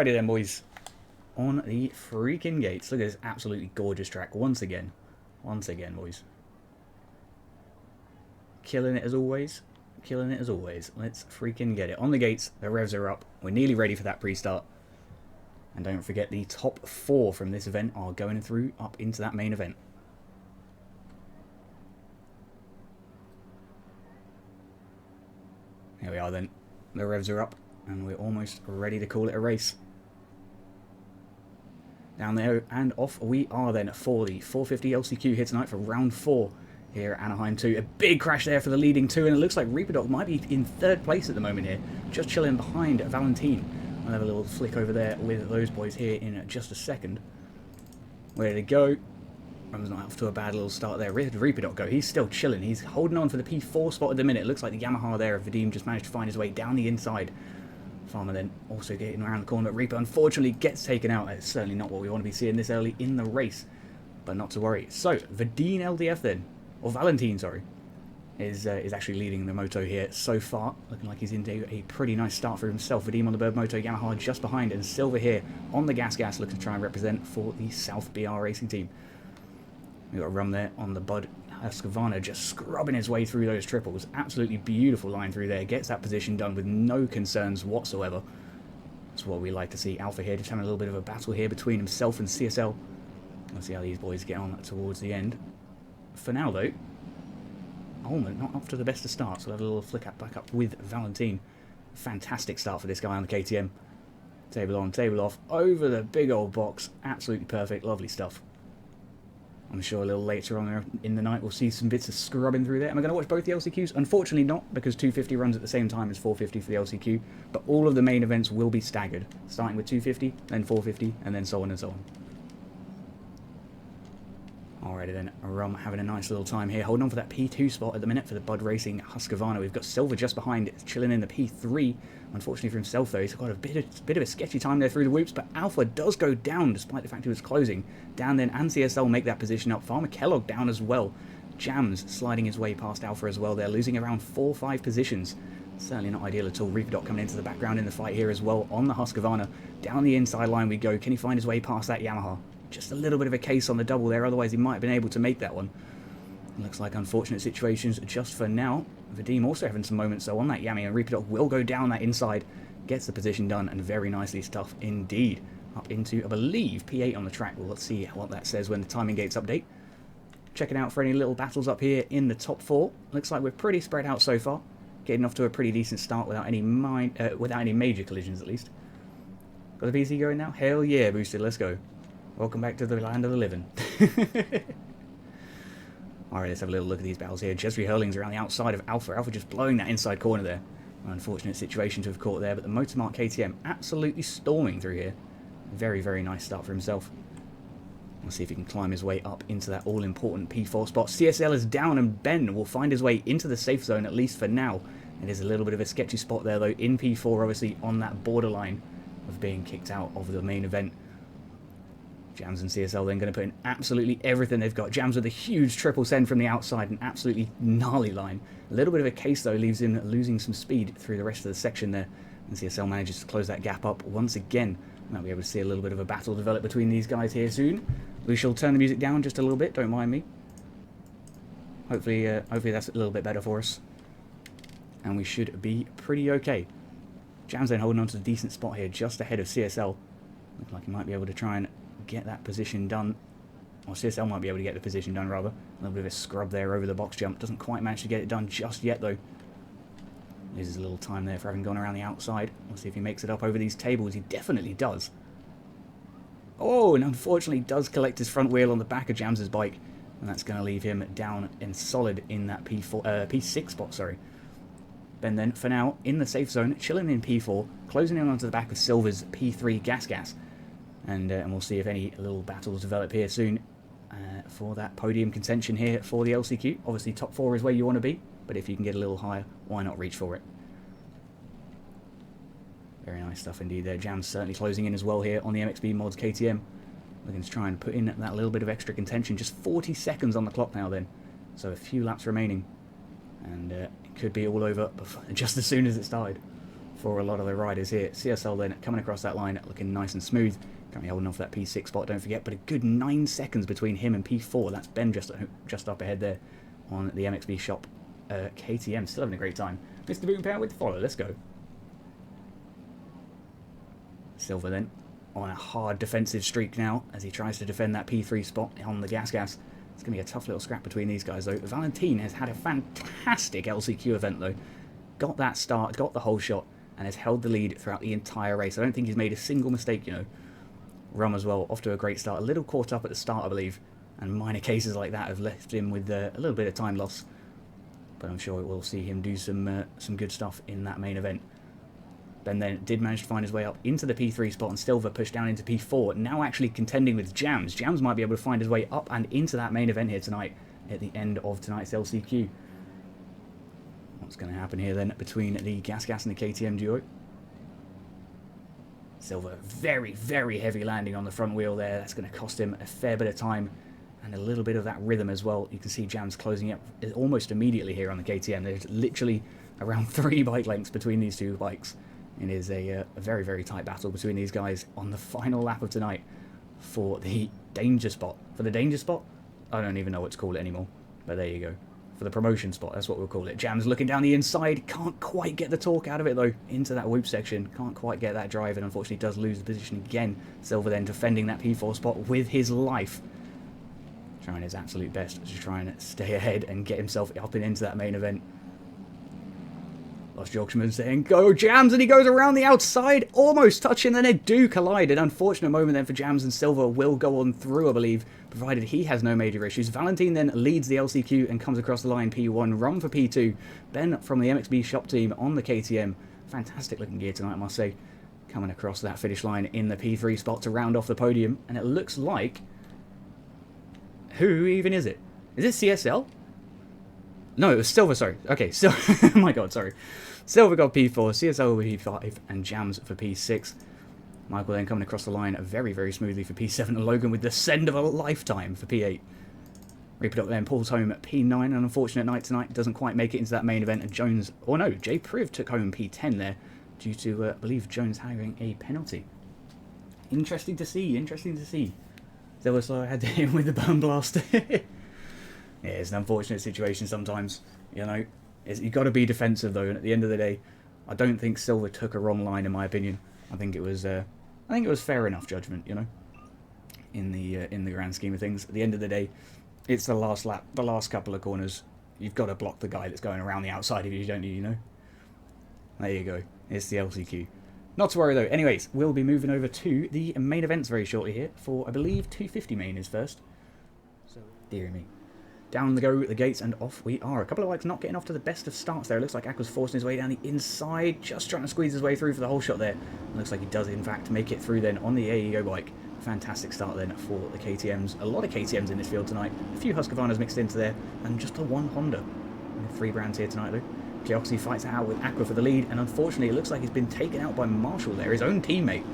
Alrighty then, boys. On the freaking gates. Look at this absolutely gorgeous track once again. Once again, boys. Killing it as always. Killing it as always. Let's freaking get it. On the gates, the revs are up. We're nearly ready for that pre-start. And don't forget, the top 4 from this event are going through up into that main event. Here we are then. The revs are up, and we're almost ready to call it a race. Down there and off we are then for the 450 LCQ here tonight for round 4 here at Anaheim 2. A big crash there for the leading 2, and it looks like Reaper might be in 3rd place at the moment here, just chilling behind Valentine. I'll have a little flick over there with those boys here in just a second. Where did it go? Rum's not off to a bad little start there. Where did Reaper go? He's still chilling. He's holding on for the P4 spot at the minute. It looks like the Yamaha there of Vadim just managed to find his way down the inside. Farmer then also getting around the corner, but Reaper unfortunately gets taken out. It's certainly not what we want to be seeing this early in the race, but not to worry. So, Vadim LDF then, or Valentine, sorry, is actually leading the Moto here so far. Looking like he's into a pretty nice start for himself. Vadim on the Bird Moto, Yamaha just behind, and Silver here on the Gas looking to try and represent for the South BR Racing team. We've got a run there on the Bud Husqvarna, just scrubbing his way through those triples. Absolutely beautiful line through there. Gets that position done with no concerns whatsoever. That's what we like to see. Alpha here just having a little bit of a battle here between himself and CSL. Let's see how these boys get on towards the end. For now, though, Ullman not off to the best of starts. We'll have a little flick up back up with Valentine. Fantastic start for this guy on the KTM. Table on, table off, over the big old box. Absolutely perfect. Lovely stuff. I'm sure a little later on in the night we'll see some bits of scrubbing through there. Am I going to watch both the LCQs? Unfortunately not, because 250 runs at the same time as 450 for the LCQ. But all of the main events will be staggered, starting with 250, then 450, and then so on and so on. Alrighty then, Rum having a nice little time here, holding on for that P2 spot at the minute for the Bud Racing Husqvarna. We've got Silver just behind, chilling in the P3. Unfortunately for himself though, he's got a bit of a sketchy time there through the whoops, but Alpha does go down despite the fact he was closing. Down then, and CSL make that position up. Farmer Kellogg down as well. Jams sliding his way past Alpha as well there, losing around 4 or 5 positions. Certainly not ideal at all. Reaper coming into the background in the fight here as well on the Husqvarna. Down the inside line we go. Can he find his way past that Yamaha? Just a little bit of a case on the double there, otherwise he might have been able to make that one. Looks like unfortunate situations just for now. Vadim also having some moments though on that Yami, and Reaper will go down that inside, gets the position done, and very nicely stuff indeed. Up into, I believe, P8 on the track. Well, let's see what that says when the timing gates update. Checking out for any little battles up here in the top 4. Looks like we're pretty spread out so far. Getting off to a pretty decent start without any major collisions at least. Got the PC going now? Hell yeah, boosted, let's go. Welcome back to the land of the living. Alright, let's have a little look at these battles here. Jesry Hurling's around the outside of Alpha. Alpha just blowing that inside corner there. An unfortunate situation to have caught there, but the Motormark KTM absolutely storming through here. Very, very nice start for himself. We'll see if he can climb his way up into that all-important P4 spot. CSL is down, and Ben will find his way into the safe zone, at least for now. It is a little bit of a sketchy spot there, though, in P4, obviously, on that borderline of being kicked out of the main event. Jams and CSL then going to put in absolutely everything they've got. Jams with a huge triple send from the outside, an absolutely gnarly line. A little bit of a case though, leaves him losing some speed through the rest of the section there. And CSL manages to close that gap up once again. Might be able to see a little bit of a battle develop between these guys here soon. We shall turn the music down just a little bit, don't mind me. Hopefully that's a little bit better for us. And we should be pretty okay. Jams then holding on to a decent spot here, just ahead of CSL. Looks like he might be able to try and get that position done, or CSL might be able to get the position done rather. A little bit of a scrub there over the box jump, doesn't quite manage to get it done just yet though. Loses a little time there for having gone around the outside. We'll see if he makes it up over these tables. He definitely does. Oh, and unfortunately does collect his front wheel on the back of Jams's bike, and that's going to leave him down and solid in that P6 spot, sorry. Ben then, for now, in the safe zone, chilling in P4, closing in onto the back of Silver's P3 Gas. And we'll see if any little battles develop here soon for that podium contention here for the LCQ. Obviously, top 4 is where you want to be, but if you can get a little higher, why not reach for it? Very nice stuff indeed there. Jam's certainly closing in as well here on the MXB Mods KTM. Looking to try and put in that little bit of extra contention. Just 40 seconds on the clock now then, so a few laps remaining. And it could be all over just as soon as it started. for a lot of the riders here. CSL then coming across that line, looking nice and smooth. Currently holding off that P6 spot, don't forget, but a good 9 seconds between him and P4. That's Ben just up ahead there on the MXB shop. KTM still having a great time. Mr. Boom Power with the follow, let's go. Silver then on a hard defensive streak now as he tries to defend that P3 spot on the gas. It's going to be a tough little scrap between these guys though. Valentin has had a fantastic LCQ event though. Got that start, got the whole shot, and has held the lead throughout the entire race. I don't think he's made a single mistake, you know. Rum as well, off to a great start. A little caught up at the start, I believe, and minor cases like that have left him with a little bit of time loss. But I'm sure we'll see him do some good stuff in that main event. Ben then did manage to find his way up into the P3 spot, and Silver pushed down into P4, now actually contending with Jams. Jams might be able to find his way up and into that main event here tonight at the end of tonight's LCQ. What's going to happen here then between the Gas and the KTM duo? Silver, very, very heavy landing on the front wheel there. That's going to cost him a fair bit of time and a little bit of that rhythm as well. You can see Jams closing up almost immediately here on the KTM. There's literally around 3 bike lengths between these two bikes. It is a very, very tight battle between these guys on the final lap of tonight for the danger spot. For the danger spot? I don't even know what to call it anymore, but there you go. For the promotion spot, that's what we'll call it. Jams looking down the inside, can't quite get the torque out of it though, into that whoop section, can't quite get that drive, and unfortunately does lose the position again. Silver then defending that P4 spot with his life, trying his absolute best to try and stay ahead and get himself up and into that main event. Lost Yorkshireman saying, go Jams, and he goes around the outside, almost touching, then they do collide. An unfortunate moment then for Jams, and Silver will go on through, I believe, provided he has no major issues. Valentin then leads the LCQ and comes across the line P1, Rum for P2. Ben from the MXB shop team on the KTM. Fantastic looking gear tonight, I must say. Coming across that finish line in the P3 spot to round off the podium, and it looks like... Who even is it? Is it CSL? No, it was Silver, sorry. Okay, so oh my god, sorry. Silver got P4, CSL with P5, and Jams for P6. Michael then coming across the line very, very smoothly for P7, and Logan with the send of a lifetime for P8. Reaper up then pulls home at P9, an unfortunate night tonight, doesn't quite make it into that main event, and Jones, or no, Jay Priv took home P10 there, due to, I believe, Jones having a penalty. Interesting to see, interesting to see. Silver Slow had to hit him with the bum blaster. Yeah, it's an unfortunate situation sometimes, you know. You've got to be defensive though, and at the end of the day, I don't think Silver took a wrong line in my opinion. I think it was fair enough judgment, you know, in the grand scheme of things. At the end of the day, it's the last lap, the last couple of corners. You've got to block the guy that's going around the outside of you, don't you? You know. There you go. It's the LCQ. Not to worry though. Anyways, we'll be moving over to the main events very shortly here. For I believe 250 main is first. So dear me. Down the go, the gates, and off we are. A couple of bikes not getting off to the best of starts there. It looks like Aqua's forcing his way down the inside, just trying to squeeze his way through for the whole shot there. It looks like he does, in fact, make it through then on the AEO bike. Fantastic start then for the KTMs. A lot of KTMs in this field tonight. A few Husqvarnas mixed into there, and just a one Honda. And 3 brands here tonight, though. Cleoxy fights out with Aqua for the lead, and unfortunately it looks like he's been taken out by Marshall there, his own teammate.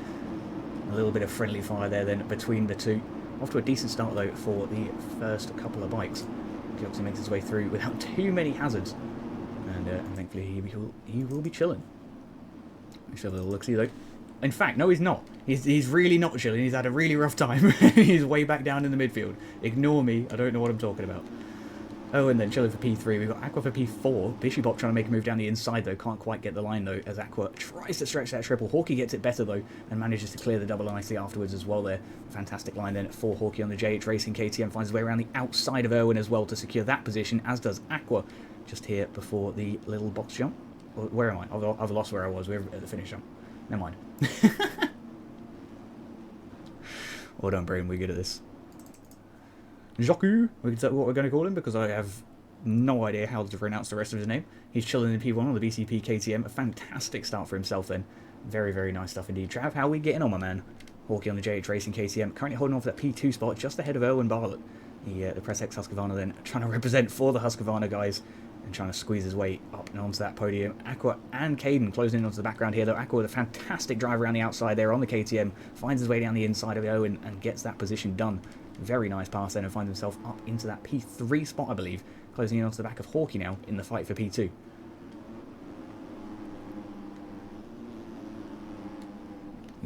A little bit of friendly fire there then between the two. Off to a decent start, though, for the first couple of bikes. Cleoxy makes his way through without too many hazards, and thankfully he will be chilling. Let's have a little look-see though. In fact, no, he's not. He's really not chilling. He's had a really rough time. He's way back down in the midfield. Ignore me. I don't know what I'm talking about. Oh, and then chilling for P3. We've got Aqua for P4. Bishop trying to make a move down the inside, though. Can't quite get the line, though, as Aqua tries to stretch that triple. Hawkey gets it better, though, and manages to clear the double nicely afterwards as well there. Fantastic line then for Hawkey on the JH Racing. KTM finds his way around the outside of Irwin as well to secure that position, as does Aqua just here before the little box jump. Where am I? I've lost where I was. We're at the finish jump. Never mind. Well done, Brain. We're good at this. Joku, what we're going to call him, because I have no idea how to pronounce the rest of his name. He's chilling in P1 on the BCP KTM. A fantastic start for himself then. Very, very nice stuff indeed. Trav, how are we getting on, my man? Hawkey on the JH Racing KTM. Currently holding on for that P2 spot just ahead of Erwin Bartlett. The Press X Husqvarna then trying to represent for the Husqvarna guys and trying to squeeze his way up and onto that podium. Aqua and Caden closing in onto the background here, though. Aqua with a fantastic drive around the outside there on the KTM. Finds his way down the inside of Owen and gets that position done. Very nice pass then, and finds himself up into that P3 spot, I believe. Closing in onto the back of Hawkey now in the fight for P2.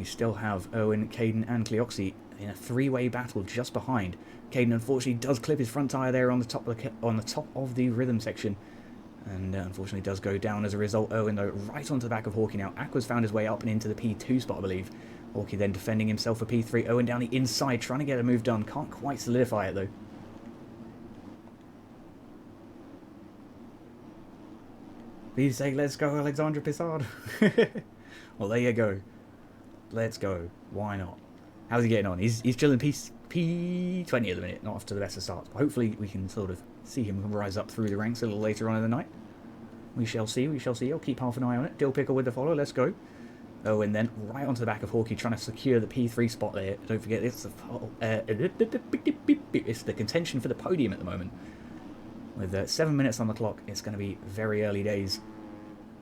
We still have Owen, Caden and Cleoxy in a three-way battle just behind. Caden unfortunately does clip his front tyre there on the top of the rhythm section, and unfortunately does go down as a result. Owen though right onto the back of Hawkey now. Aqua's found his way up and into the P2 spot, I believe. Hawkey then defending himself for P3. Owen down the inside trying to get a move done. Can't quite solidify it though. Please say let's go Alexandra Pissard. Well, there you go. Let's go. Why not? How's he getting on? He's chilling P20 at the minute, not off to the best of starts. But hopefully we can sort of see him rise up through the ranks a little later on in the night. We shall see, we shall see. I'll keep half an eye on it. Dill Pickle with the follow, let's go. Oh, and then right onto the back of Hawkey, trying to secure the P3 spot there. Don't forget, it's the contention for the podium at the moment. With 7 minutes on the clock, it's going to be very early days.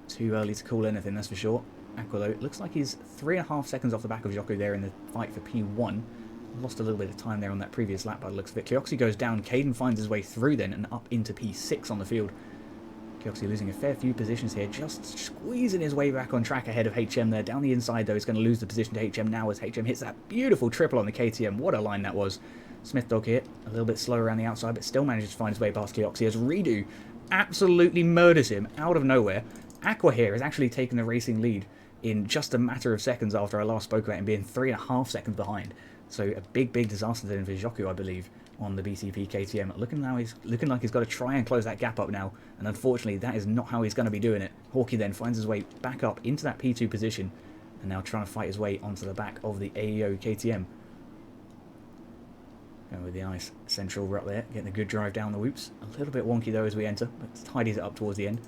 Too early to call anything, that's for sure. Aqua, though, it looks like he's 3.5 seconds off the back of Jocko there in the fight for P1. Lost a little bit of time there on that previous lap by the looks of it. Cleoxy goes down. Caden finds his way through then and up into P6 on the field. Cleoxy losing a fair few positions here, just squeezing his way back on track ahead of HM there. Down the inside, though, he's going to lose the position to HM now as HM hits that beautiful triple on the KTM. What a line that was. Smith Dog here, a little bit slower around the outside, but still manages to find his way past Cleoxy as Redo absolutely murders him out of nowhere. Aqua here has actually taken the racing lead in just a matter of seconds after I last spoke about him being 3.5 seconds behind. So a big disaster then for Joku, I believe, on the BCP KTM. Looking like he's got to try and close that gap up now, and unfortunately that is not how he's going to be doing it. Hawkey then finds his way back up into that P2 position, and now trying to fight his way onto the back of the AEO KTM. Going with the nice central rut there, getting a good drive down the whoops. A little bit wonky though as we enter, but tidies it up towards the end.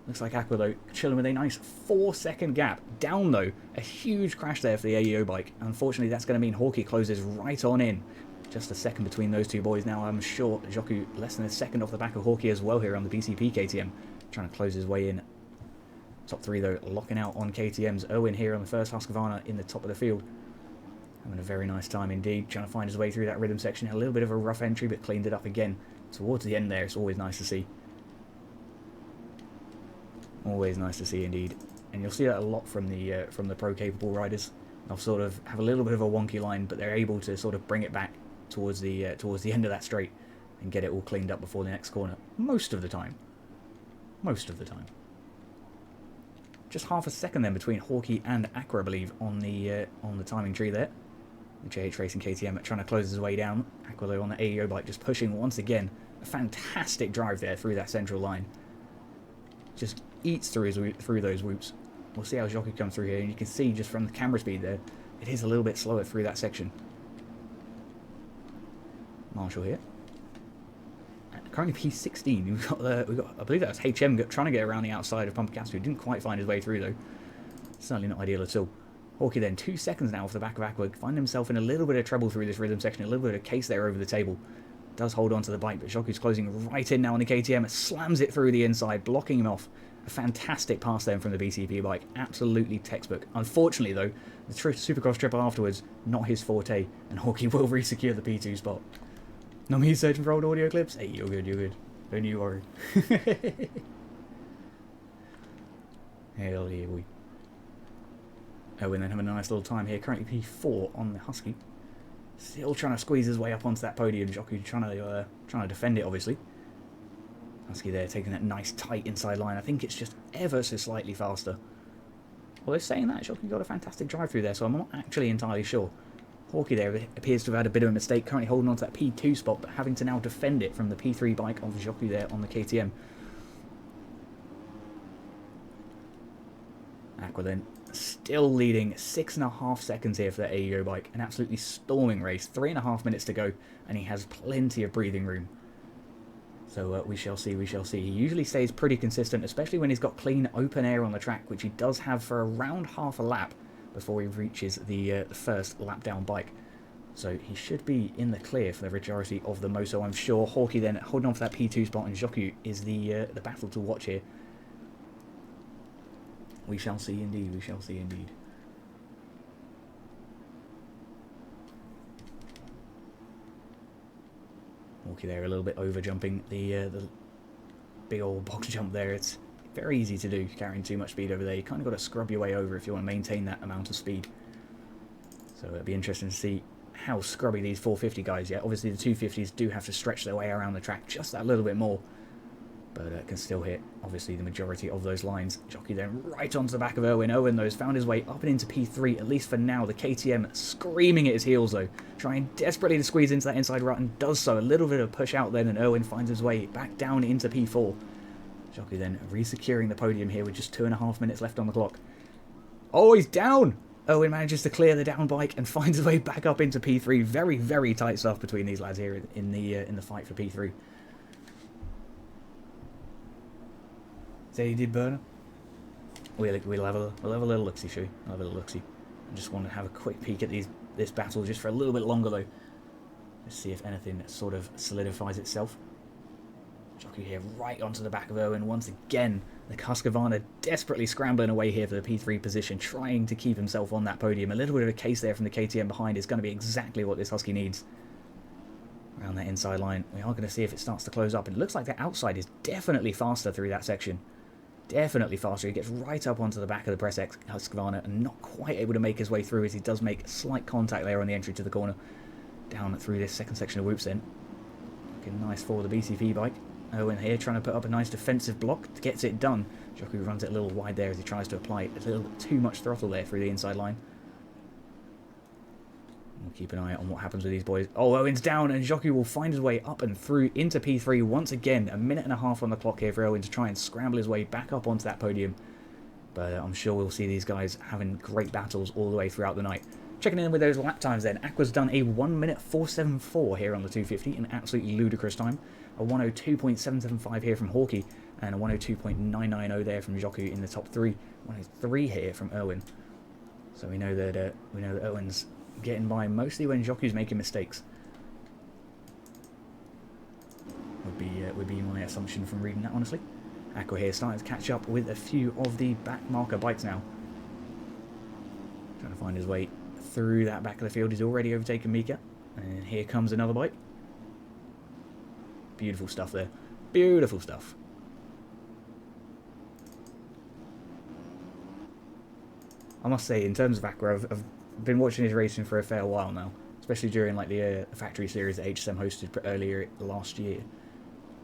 Looks like Aqua though chilling with a nice 4-second gap. Down though, a huge crash there for the AEO bike. Unfortunately that's going to mean Hawkey closes right on in. Just a second between those two boys now. I'm sure Joku less than a second off the back of Hawkey as well here on the BCP KTM. Trying to close his way in. Top three though, locking out on KTM's. Owen here on the first Husqvarna in the top of the field. Having a very nice time indeed. Trying to find his way through that rhythm section. A little bit of a rough entry, but cleaned it up again. Towards the end there, it's always nice to see. Always nice to see indeed. And you'll see that a lot from the pro capable riders. They'll sort of have a little bit of a wonky line, but they're able to sort of bring it back towards the end of that straight and get it all cleaned up before the next corner. Most of the time. Most of the time. Just half a second then between Hawkey and Aqua, I believe, on the timing tree there. The JH Racing KTM trying to close his way down. Aqua though on the AEO bike just pushing once again. A fantastic drive there through that central line. Just eats through those whoops. We'll see how Jockey comes through here, and you can see just from the camera speed there, it is a little bit slower through that section. Marshall here. Currently P16. We've got I believe that was HM trying to get around the outside of Pumpkin who didn't quite find his way through though. Certainly not ideal at all. Hawkey then 2 seconds now off the back of Aqua, find himself in a little bit of trouble through this rhythm section, a little bit of case there over the table. Does hold on to the bike, but Joku's closing right in now on the KTM, slams it through the inside, blocking him off. A fantastic pass then from the BCP bike, absolutely textbook. Unfortunately though, the Supercross triple afterwards, not his forte, and Hawkey will re-secure the P2 spot. Not me searching for old audio clips? Hey, you're good, you're good. Don't you worry. Hell yeah, boy. Oh, and then having a nice little time here, currently P4 on the Husky. Still trying to squeeze his way up onto that podium. Jockey trying to defend it, obviously. Husky there taking that nice tight inside line. I think it's just ever so slightly faster. Although saying that, Jockey got a fantastic drive through there, so I'm not actually entirely sure. Hawkey there appears to have had a bit of a mistake, currently holding on to that P2 spot, but having to now defend it from the P3 bike of Jockey there on the KTM. Aqua then still leading 6.5 seconds here for the AEO bike. An absolutely storming race. 3.5 minutes to go, and he has plenty of breathing room. So we shall see, we shall see. He usually stays pretty consistent, especially when he's got clean open air on the track, which he does have for around half a lap before he reaches the first lap down bike. So he should be in the clear for the majority of the Moto, I'm sure. Hawkey then holding on for that P2 spot, and Joku is the battle to watch here. We shall see indeed, we shall see indeed. Hawkey there a little bit over jumping the big old box jump there. It's very easy to do carrying too much speed over there. You kind of got to scrub your way over if you want to maintain that amount of speed. So it'll be interesting to see how scrubby these 450 guys get. Obviously the 250s do have to stretch their way around the track just that little bit more, but can still hit, obviously, the majority of those lines. Jockey then right onto the back of Owen. Owen, though, has found his way up and into P3, at least for now. The KTM screaming at his heels, though, trying desperately to squeeze into that inside rut, and does so. A little bit of push out then, and Owen finds his way back down into P4. Jockey then re-securing the podium here with just 2.5 minutes left on the clock. Oh, he's down! Owen manages to clear the down bike and finds his way back up into P3. Very, very tight stuff between these lads here in the fight for P3. Say he did, Burner. We'll have a little look-see, shall we? We'll have a little look-see. I just want to have a quick peek at this battle just for a little bit longer, though. Let's see if anything sort of solidifies itself. Jockey here right onto the back of Owen once again. The Husqvarna desperately scrambling away here for the P3 position, trying to keep himself on that podium. A little bit of a case there from the KTM behind is going to be exactly what this Husky needs. Around that inside line, we are going to see if it starts to close up. It looks like the outside is definitely faster through that section. Definitely faster. He gets right up onto the back of the Press X Husqvarna and not quite able to make his way through as he does make slight contact there on the entry to the corner. Down through this second section of whoops then. Looking nice for the BCP bike. Owen here trying to put up a nice defensive block. Gets it done. Jockey runs it a little wide there as he tries to apply a little bit too much throttle there through the inside line. We'll keep an eye on what happens with these boys. Oh, Owen's down, and Jockey will find his way up and through into P3 once again. 1.5 minutes on the clock here for Owen to try and scramble his way back up onto that podium. But I'm sure we'll see these guys having great battles all the way throughout the night. Checking in with those lap times then. Aqua's done a 1:04.74 here on the 250, an absolutely ludicrous time. A 1:02.775 here from Hawkey, and a 1:02.990 there from Jockey in the top three. 1:03 here from Owen. So we know that Owen's getting by mostly when Jockey's making mistakes. Would be my assumption from reading that, honestly. Aqua here starting to catch up with a few of the back marker bikes now. Trying to find his way through that back of the field. He's already overtaken Mika, and here comes another bike. Beautiful stuff there. Beautiful stuff. I must say, in terms of Aqua, I've been watching his racing for a fair while now, especially during like the factory series that HSM hosted earlier last year,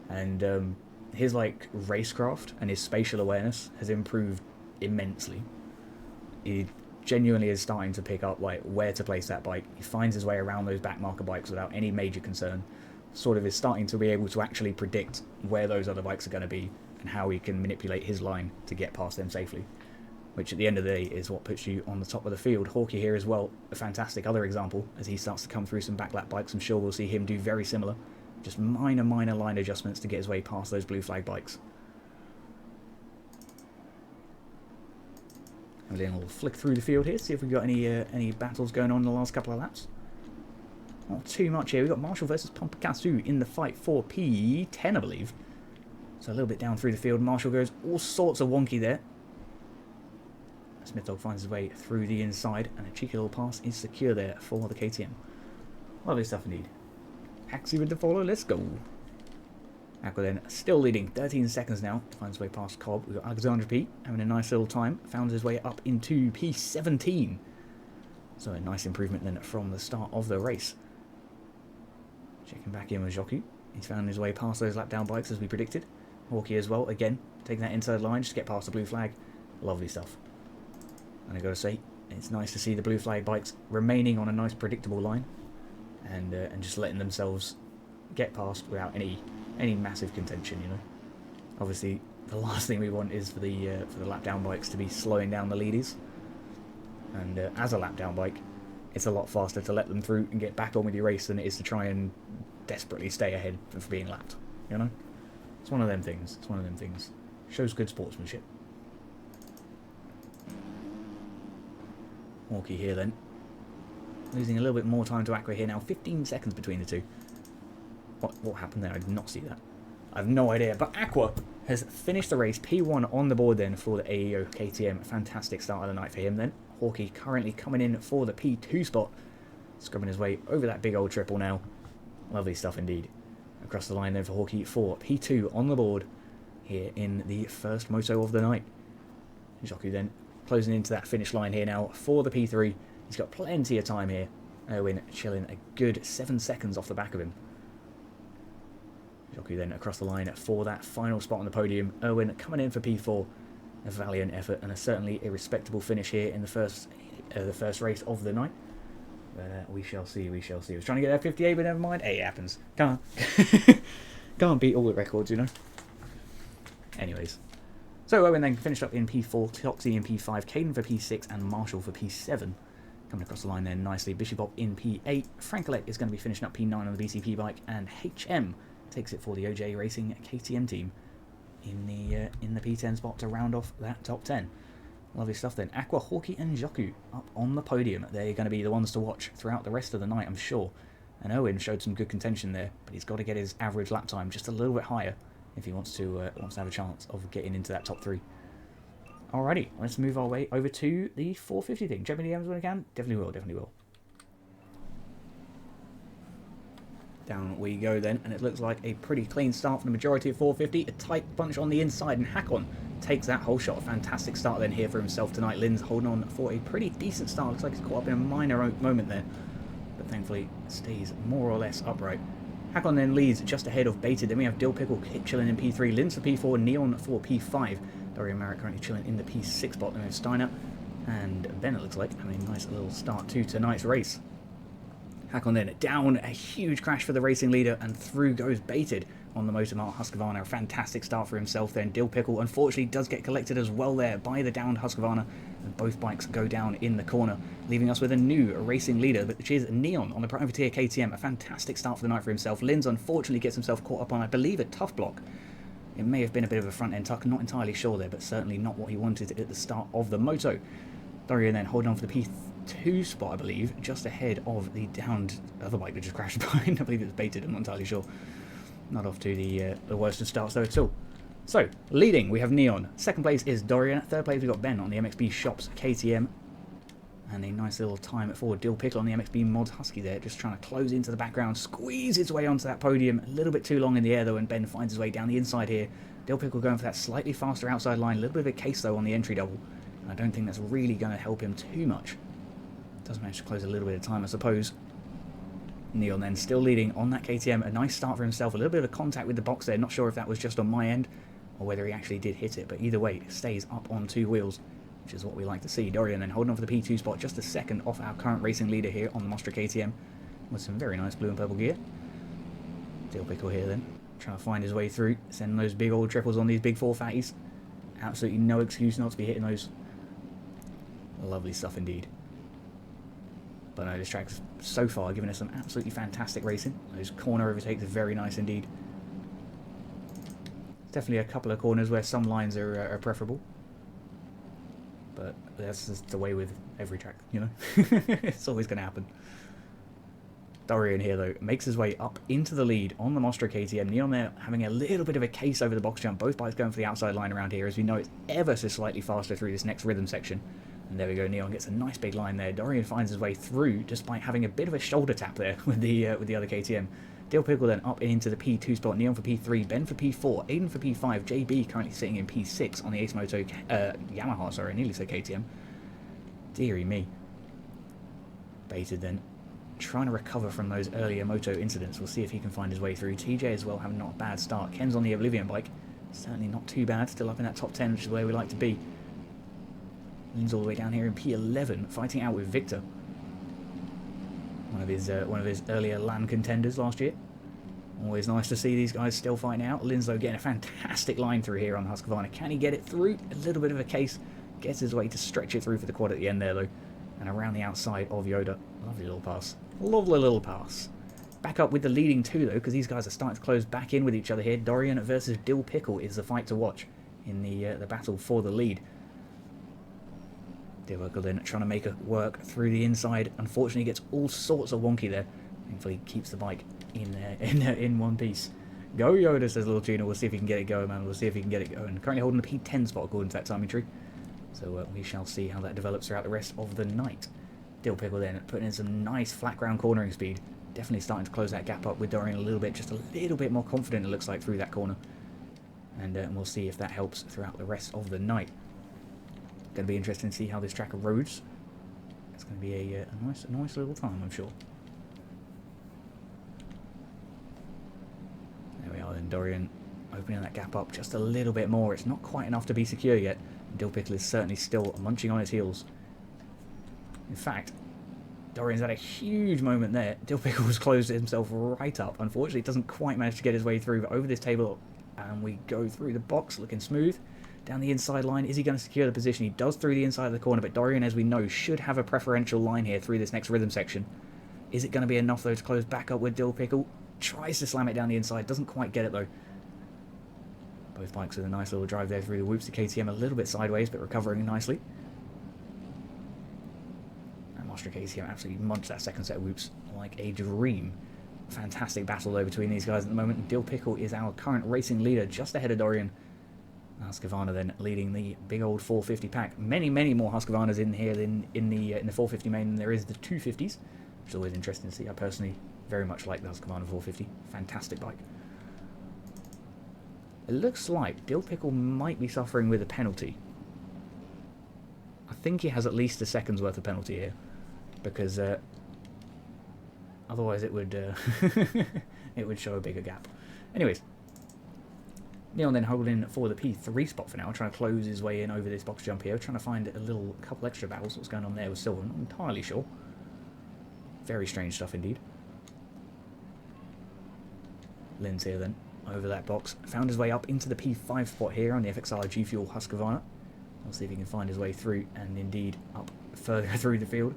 and his like racecraft and his spatial awareness has improved immensely. He genuinely is starting to pick up like where to place that bike. He finds his way around those back marker bikes without any major concern. Sort of is starting to be able to actually predict where those other bikes are going to be and how he can manipulate his line to get past them safely, which at the end of the day is what puts you on the top of the field. Hawkey here as well, a fantastic other example as he starts to come through some backlap bikes. I'm sure we'll see him do very similar, just minor line adjustments to get his way past those blue flag bikes. And then we'll flick through the field here, see if we've got any battles going on in the last couple of laps. Not too much here. We've got Marshall versus Pompikasu in the fight for P10, I believe. So a little bit down through the field. Marshall goes all sorts of wonky there. Smith Dog finds his way through the inside, and a cheeky little pass is secure there for the KTM. Lovely stuff indeed. Haxi with the follow. Let's go. Aqua then still leading. 13 seconds now. Finds his way past Cobb. We've got Alexandra P having a nice little time. Found his way up into P17. So a nice improvement then from the start of the race. Checking back in with Jockey. He's found his way past those lap down bikes as we predicted. Hawkey as well, again, taking that inside line just to get past the blue flag. Lovely stuff. And I gotta say, it's nice to see the blue flag bikes remaining on a nice predictable line and just letting themselves get past without any massive contention, you know. Obviously, the last thing we want is for the lap down bikes to be slowing down the leadies. And as a lap down bike, it's a lot faster to let them through and get back on with your race than it is to try and desperately stay ahead of being lapped, you know? It's one of them things. It's one of them things. Shows good sportsmanship. Hawkey here then. Losing a little bit more time to Aqua here now. 15 seconds between the two. What happened there? I did not see that. I have no idea. But Aqua has finished the race. P1 on the board then for the AEO KTM. Fantastic start of the night for him then. Hawkey currently coming in for the P2 spot. Scrubbing his way over that big old triple now. Lovely stuff indeed. Across the line then for Hawkey for P2 on the board here in the first moto of the night. Jockey then closing into that finish line here now for the P3. He's got plenty of time here. Owen chilling a good 7 seconds off the back of him. Joku then across the line for that final spot on the podium. Owen coming in for P4. A valiant effort and a certainly a respectable finish here in the first race of the night. We shall see, we shall see. I was trying to get that 58, but never mind. Hey, it happens. Can't beat all the records, you know. Anyways. So Owen then finished up in P4, Toxie in P5, Caden for P6, and Marshall for P7. Coming across the line there nicely. Bishop in P8. Frankelek is going to be finishing up P9 on the BCP bike, and HM takes it for the OJ Racing KTM team in the P10 spot to round off that top 10. Lovely stuff then. Aqua, Hawkey and Joku up on the podium. They're going to be the ones to watch throughout the rest of the night, I'm sure. And Owen showed some good contention there, but he's got to get his average lap time just a little bit higher if he wants to have a chance of getting into that top 3. Alrighty, let's move our way over to the 450 thing. Check me DMs when I can. Definitely will, definitely will. Down we go then, and it looks like a pretty clean start for the majority of 450. A tight bunch on the inside, and Hakon takes that whole shot. A fantastic start then here for himself tonight. Lynn's holding on for a pretty decent start. Looks like he's caught up in a minor moment there, but thankfully stays more or less upright. Hakon then leads just ahead of Baited. Then we have Dill Pickle chilling in P3, Lynn's for P4, Neon for P5. Dorian Merritt currently chilling in the P6 spot. Then we have Steiner and Ben, it looks like, having a nice little start to tonight's race. Hakon then down, a huge crash for the racing leader, and through goes Baited on the Motomart Husqvarna. A fantastic start for himself then. Dill Pickle unfortunately does get collected as well there by the downed Husqvarna, and both bikes go down in the corner, leaving us with a new racing leader, which is Neon on the Privateer KTM. A fantastic start for the night for himself. Lynn's unfortunately gets himself caught up on, I believe, a tough block. It may have been a bit of a front end tuck, not entirely sure there, but certainly not what he wanted at the start of the Moto. Dorian then holding on for the P2 spot, I believe, just ahead of the downed other bike that just crashed behind. I believe it was Baited, I'm not entirely sure. Not off to the worst of starts though at all. So, leading, we have Neon. Second place is Dorian. Third place, we've got Ben on the MXB Shops KTM. And a nice little time at forward. Dill Pickle on the MXB Mods Husky there, just trying to close into the background, squeeze his way onto that podium. A little bit too long in the air though, and Ben finds his way down the inside here. Dill Pickle going for that slightly faster outside line. A little bit of a case though on the entry double. And I don't think that's really going to help him too much. Does manage to close a little bit of time, I suppose. Neon then still leading on that KTM. A nice start for himself. A little bit of a contact with the box there. Not sure if that was just on my end or whether he actually did hit it. But either way, it stays up on 2 wheels, which is what we like to see. Dorian then holding on for the P2 spot, just a second off our current racing leader here on the Mostra KTM, with some very nice blue and purple gear. Dill Pickle here then, trying to find his way through, sending those big old triples on these big 4 fatties. Absolutely no excuse not to be hitting those. Lovely stuff indeed. But no, this track's so far giving us some absolutely fantastic racing. Those corner overtakes are very nice indeed. Definitely a couple of corners where some lines are preferable. But that's just the way with every track, you know. It's always going to happen. Dorian here, though, makes his way up into the lead on the Mostra KTM. Neon there having a little bit of a case over the box jump. Both bikes going for the outside line around here. As we know, it's ever so slightly faster through this next rhythm section. And there we go, Neon gets a nice big line there. Dorian finds his way through, despite having a bit of a shoulder tap there with the other KTM. Dill Pickle then up into the P2 spot. Neon for P3, Ben for P4, Aiden for P5, JB currently sitting in P6 on the Ace Moto Yamaha, sorry, I nearly said KTM. Deary me. Baited then, trying to recover from those earlier Moto incidents. We'll see if he can find his way through. TJ as well having not a bad start. Ken's on the Oblivion bike, certainly not too bad, still up in that top 10, which is where we like to be. Leans all the way down here in P11, fighting out with Victor. One of his earlier LAN contenders last year. Always nice to see these guys still fighting out. Linslow getting a fantastic line through here on Husqvarna. Can he get it through? A little bit of a case. Gets his way to stretch it through for the quad at the end there though. And around the outside of Yoda. Lovely little pass. Lovely little pass. Back up with the leading 2 though, because these guys are starting to close back in with each other here. Dorian versus Dill Pickle is the fight to watch in the battle for the lead. Dill Pickle then trying to make it work through the inside. Unfortunately gets all sorts of wonky there. Thankfully keeps the bike in one piece. Go Yoda, says Little Tuna. We'll see if he can get it going, man. We'll see if he can get it going. Currently holding the P10 spot according to that timing tree. So we shall see how that develops throughout the rest of the night. Dill Pickle then putting in some nice flat ground cornering speed. Definitely starting to close that gap up with Dorian a little bit. Just a little bit more confident it looks like through that corner. And we'll see if that helps throughout the rest of the night. Going to be interesting to see how this track erodes It's going to be a nice little time, I'm sure. There we are then, Dorian opening that gap up just a little bit more. It's not quite enough to be secure yet. Dill Pickle is certainly still munching on his heels. In fact, Dorian's had a huge moment there. Dill Pickle's closed himself right up. Unfortunately, doesn't quite manage to get his way through, but over this table, and we go through the box, looking smooth. Down the inside line, is he going to secure the position? He does through the inside of the corner, but Dorian, as we know, should have a preferential line here through this next rhythm section. Is it going to be enough, though, to close back up with Dill Pickle? Tries to slam it down the inside, doesn't quite get it, though. Both bikes with a nice little drive there through the whoops. The KTM a little bit sideways, but recovering nicely. And Master KTM absolutely munched that second set of whoops like a dream. Fantastic battle, though, between these guys at the moment. Dill Pickle is our current racing leader, just ahead of Dorian. Husqvarna then leading the big old 450 pack. Many more Husqvarnas in here than in the 450 main than there is the 250s, which is always interesting to see. I personally very much like the Husqvarna 450. Fantastic bike. It looks like Dill Pickle might be suffering with a penalty. I think he has at least a second's worth of penalty here, because otherwise it would it would show a bigger gap. Anyways, Neon then holding for the P3 spot for now, trying to close his way in over this box jump here, trying to find a couple extra battles. What's going on there with Silver? I'm not entirely sure. Very strange stuff indeed. Lynn's here then, over that box. Found his way up into the P5 spot here on the FXR G Fuel Husqvarna. We'll see if he can find his way through, and indeed up further through the field.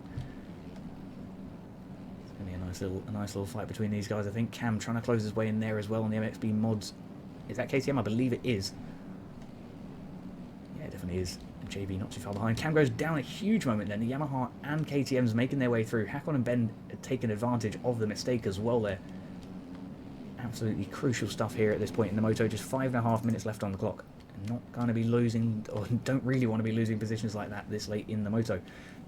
It's going to be a nice little fight between these guys, I think. Cam trying to close his way in there as well on the MXB mods. Is that KTM? I believe it is. Yeah, it definitely is. And JB not too far behind. Cam goes down a huge moment then. The Yamaha and KTM's making their way through. Hakon and Ben taking advantage of the mistake as well there. Absolutely crucial stuff here at this point in the Moto. Just 5.5 minutes left on the clock. Not going to be losing, or don't really want to be losing positions like that this late in the Moto.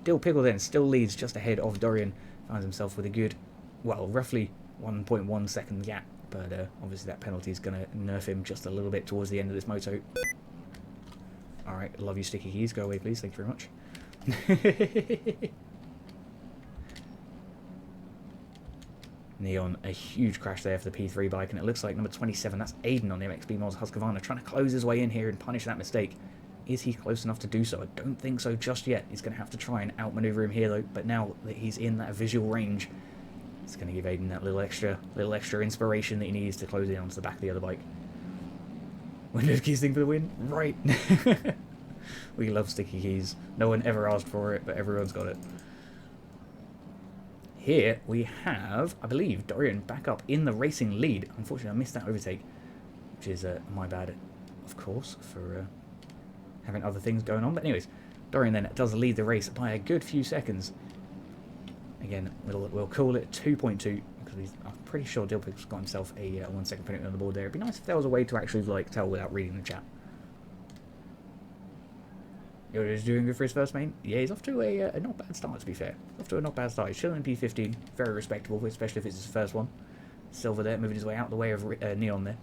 Dill Pickle then still leads just ahead of Dorian. Finds himself with a good, well, roughly 1.1 second gap. But obviously that penalty is going to nerf him just a little bit towards the end of this Moto. Alright, love you sticky keys. Go away, please. Thank you very much. Neon, a huge crash there for the P3 bike, and it looks like number 27, that's Aiden on the MXB Mods Husqvarna, trying to close his way in here and punish that mistake. Is he close enough to do so? I don't think so just yet. He's going to have to try and outmaneuver him here, though. But now that he's in that visual range, it's going to give Aiden that little extra inspiration that he needs to close in onto the back of the other bike. Windows keys thing for the win? Right. We love sticky keys. No one ever asked for it, but everyone's got it. Here we have, I believe, Dorian back up in the racing lead. Unfortunately, I missed that overtake, which is my bad, of course, for having other things going on. But anyways, Dorian then does lead the race by a good few seconds. Again, we'll call it 2.2, because I'm pretty sure Dill Pickle's got himself a 1 second penalty on the board there. It'd be nice if there was a way to actually tell without reading the chat. Yoda's doing good for his first main. Yeah, he's off to a not bad start, to be fair. Off to a not bad start. He's chilling in P15. Very respectable, especially if it's his first one. Silver there, moving his way out the way of Neon there,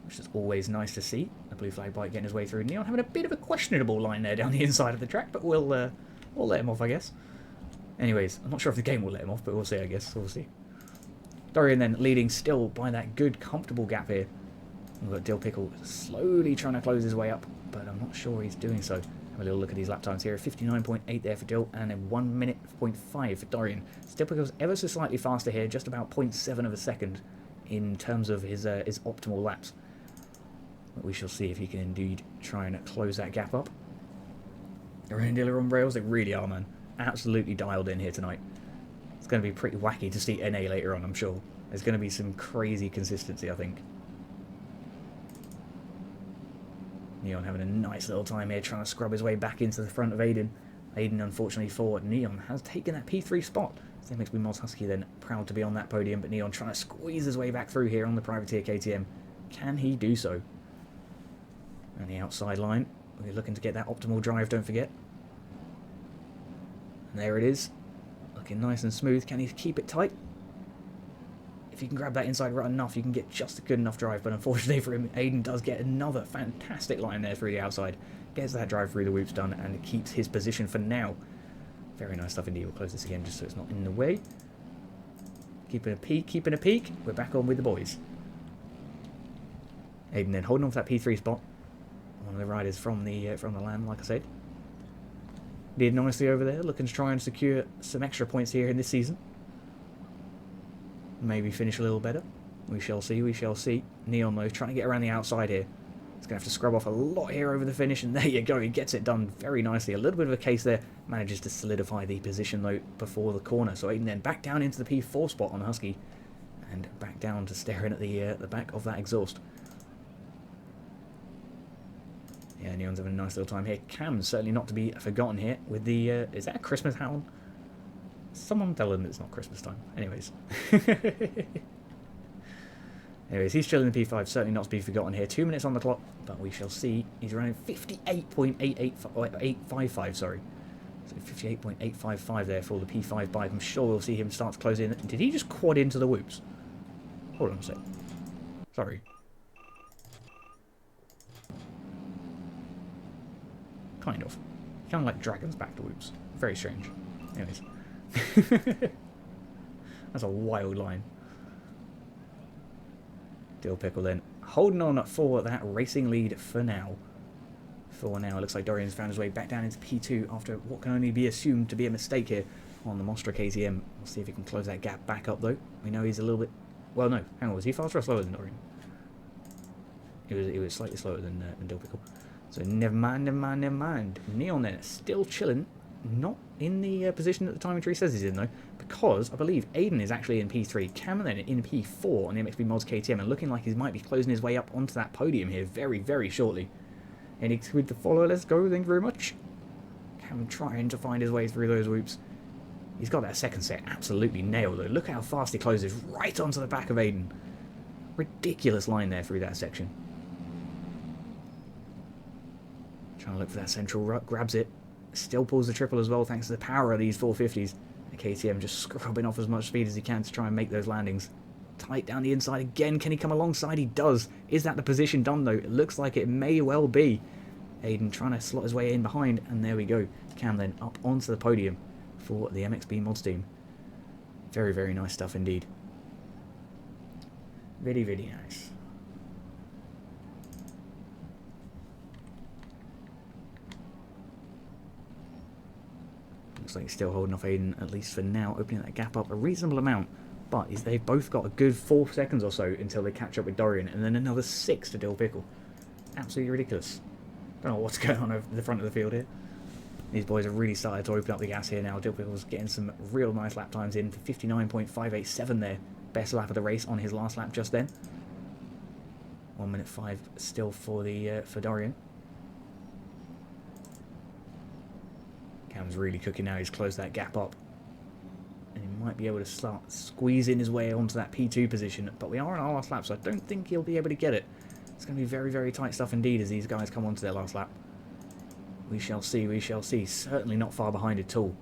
which is always nice to see. The blue flag bike getting his way through. Neon having a bit of a questionable line there down the inside of the track, but we'll let him off, I guess. Anyways, I'm not sure if the game will let him off, but we'll see, I guess. We'll see. Dorian then leading still by that good, comfortable gap here. We've got Dill Pickle slowly trying to close his way up, but I'm not sure he's doing so. Have a little look at these lap times here. 59.8 there for Dill, and a 1 minute 0.5 for Dorian. Dill Pickle's ever so slightly faster here, just about 0.7 of a second in terms of his optimal laps. But we shall see if he can indeed try and close that gap up. Dorian and Dill are on rails. They really are, man. Absolutely dialed in here tonight. It's going to be pretty wacky to see NA later on, I'm sure. There's going to be some crazy consistency, I think. Neon having a nice little time here, trying to scrub his way back into the front of Aiden. Aiden, unfortunately for Neon, has taken that P3 spot. So that makes me Moz Husky then proud to be on that podium, but Neon trying to squeeze his way back through here on the privateer KTM. Can he do so? And the outside line, we're looking to get that optimal drive, don't forget. And there it is, looking nice and smooth. Can he keep it tight? If you can grab that inside right enough, you can get just a good enough drive, but unfortunately for him, Aiden does get another fantastic line there through the outside. Gets that drive through the whoops done, and keeps his position for now. Very nice stuff indeed. We'll close this again just so it's not in the way. Keeping a peek, keeping a peek. We're back on with the boys. Aiden then holding on for that P3 spot. One of the riders from the land, like I said. Did nicely over there, looking to try and secure some extra points here in this season. Maybe finish a little better. We shall see, we shall see. Neon though, trying to get around the outside here. He's going to have to scrub off a lot here over the finish, and there you go, he gets it done very nicely. A little bit of a case there, manages to solidify the position though before the corner. So Aiden then back down into the P4 spot on Husky, and back down to staring at the back of that exhaust. Yeah, Neon's having a nice little time here. Cam's certainly not to be forgotten here with the... is that a Christmas hound? Someone tell him it's not Christmas time. Anyways. Anyways, he's chilling in P5, certainly not to be forgotten here. 2 minutes on the clock, but we shall see. He's running 58.855, sorry. So 58.855 there for the P5 bike. I'm sure we'll see him start to close in. Did he just quad into the whoops? Hold on a sec. Sorry. Kind of. Kind of like dragons back to whoops. Very strange. Anyways. That's a wild line. Dill Pickle then holding on for that racing lead for now. For now, it looks like Dorian's found his way back down into P2 after what can only be assumed to be a mistake here on the Mostra KTM. We'll see if he can close that gap back up though. We know he's a little bit... Well, no. Hang on. Was he faster or slower than Dorian? He was slightly slower than Dill Pickle. So never mind, never mind, never mind. Neon then still chilling. Not in the position that the timing tree says he's in though, because I believe Aiden is actually in P3, Cam then in P4 on the MXB Mods KTM, and looking like he might be closing his way up onto that podium here very, very shortly. Any with the follow, let's go, thank you very much. Cam trying to find his way through those whoops. He's got that second set absolutely nailed though. Look how fast he closes right onto the back of Aiden. Ridiculous line there through that section. Trying to look for that central rut, grabs it. Still pulls the triple as well thanks to the power of these 450s. The KTM just scrubbing off as much speed as he can to try and make those landings. Tight down the inside again. Can he come alongside? He does. Is that the position done though? It looks like it may well be. Aiden trying to slot his way in behind, and there we go. Cam then up onto the podium for the MXB Mods team. Very, very nice stuff indeed. Very, very nice. Looks like he's still holding off Aiden, at least for now, opening that gap up a reasonable amount. But they've both got a good 4 seconds or so until they catch up with Dorian, and then another 6 to Dill Pickle. Absolutely ridiculous. Don't know what's going on over the front of the field here. These boys have really started to open up the gas here now. Dill Pickle's getting some real nice lap times in for 59.587 there. Best lap of the race on his last lap just then. 1 minute 5 still for for Dorian. Cam's really cooking now. He's closed that gap up. And he might be able to start squeezing his way onto that P2 position. But we are on our last lap, so I don't think he'll be able to get it. It's going to be very, very tight stuff indeed as these guys come onto their last lap. We shall see, we shall see. Certainly not far behind at all.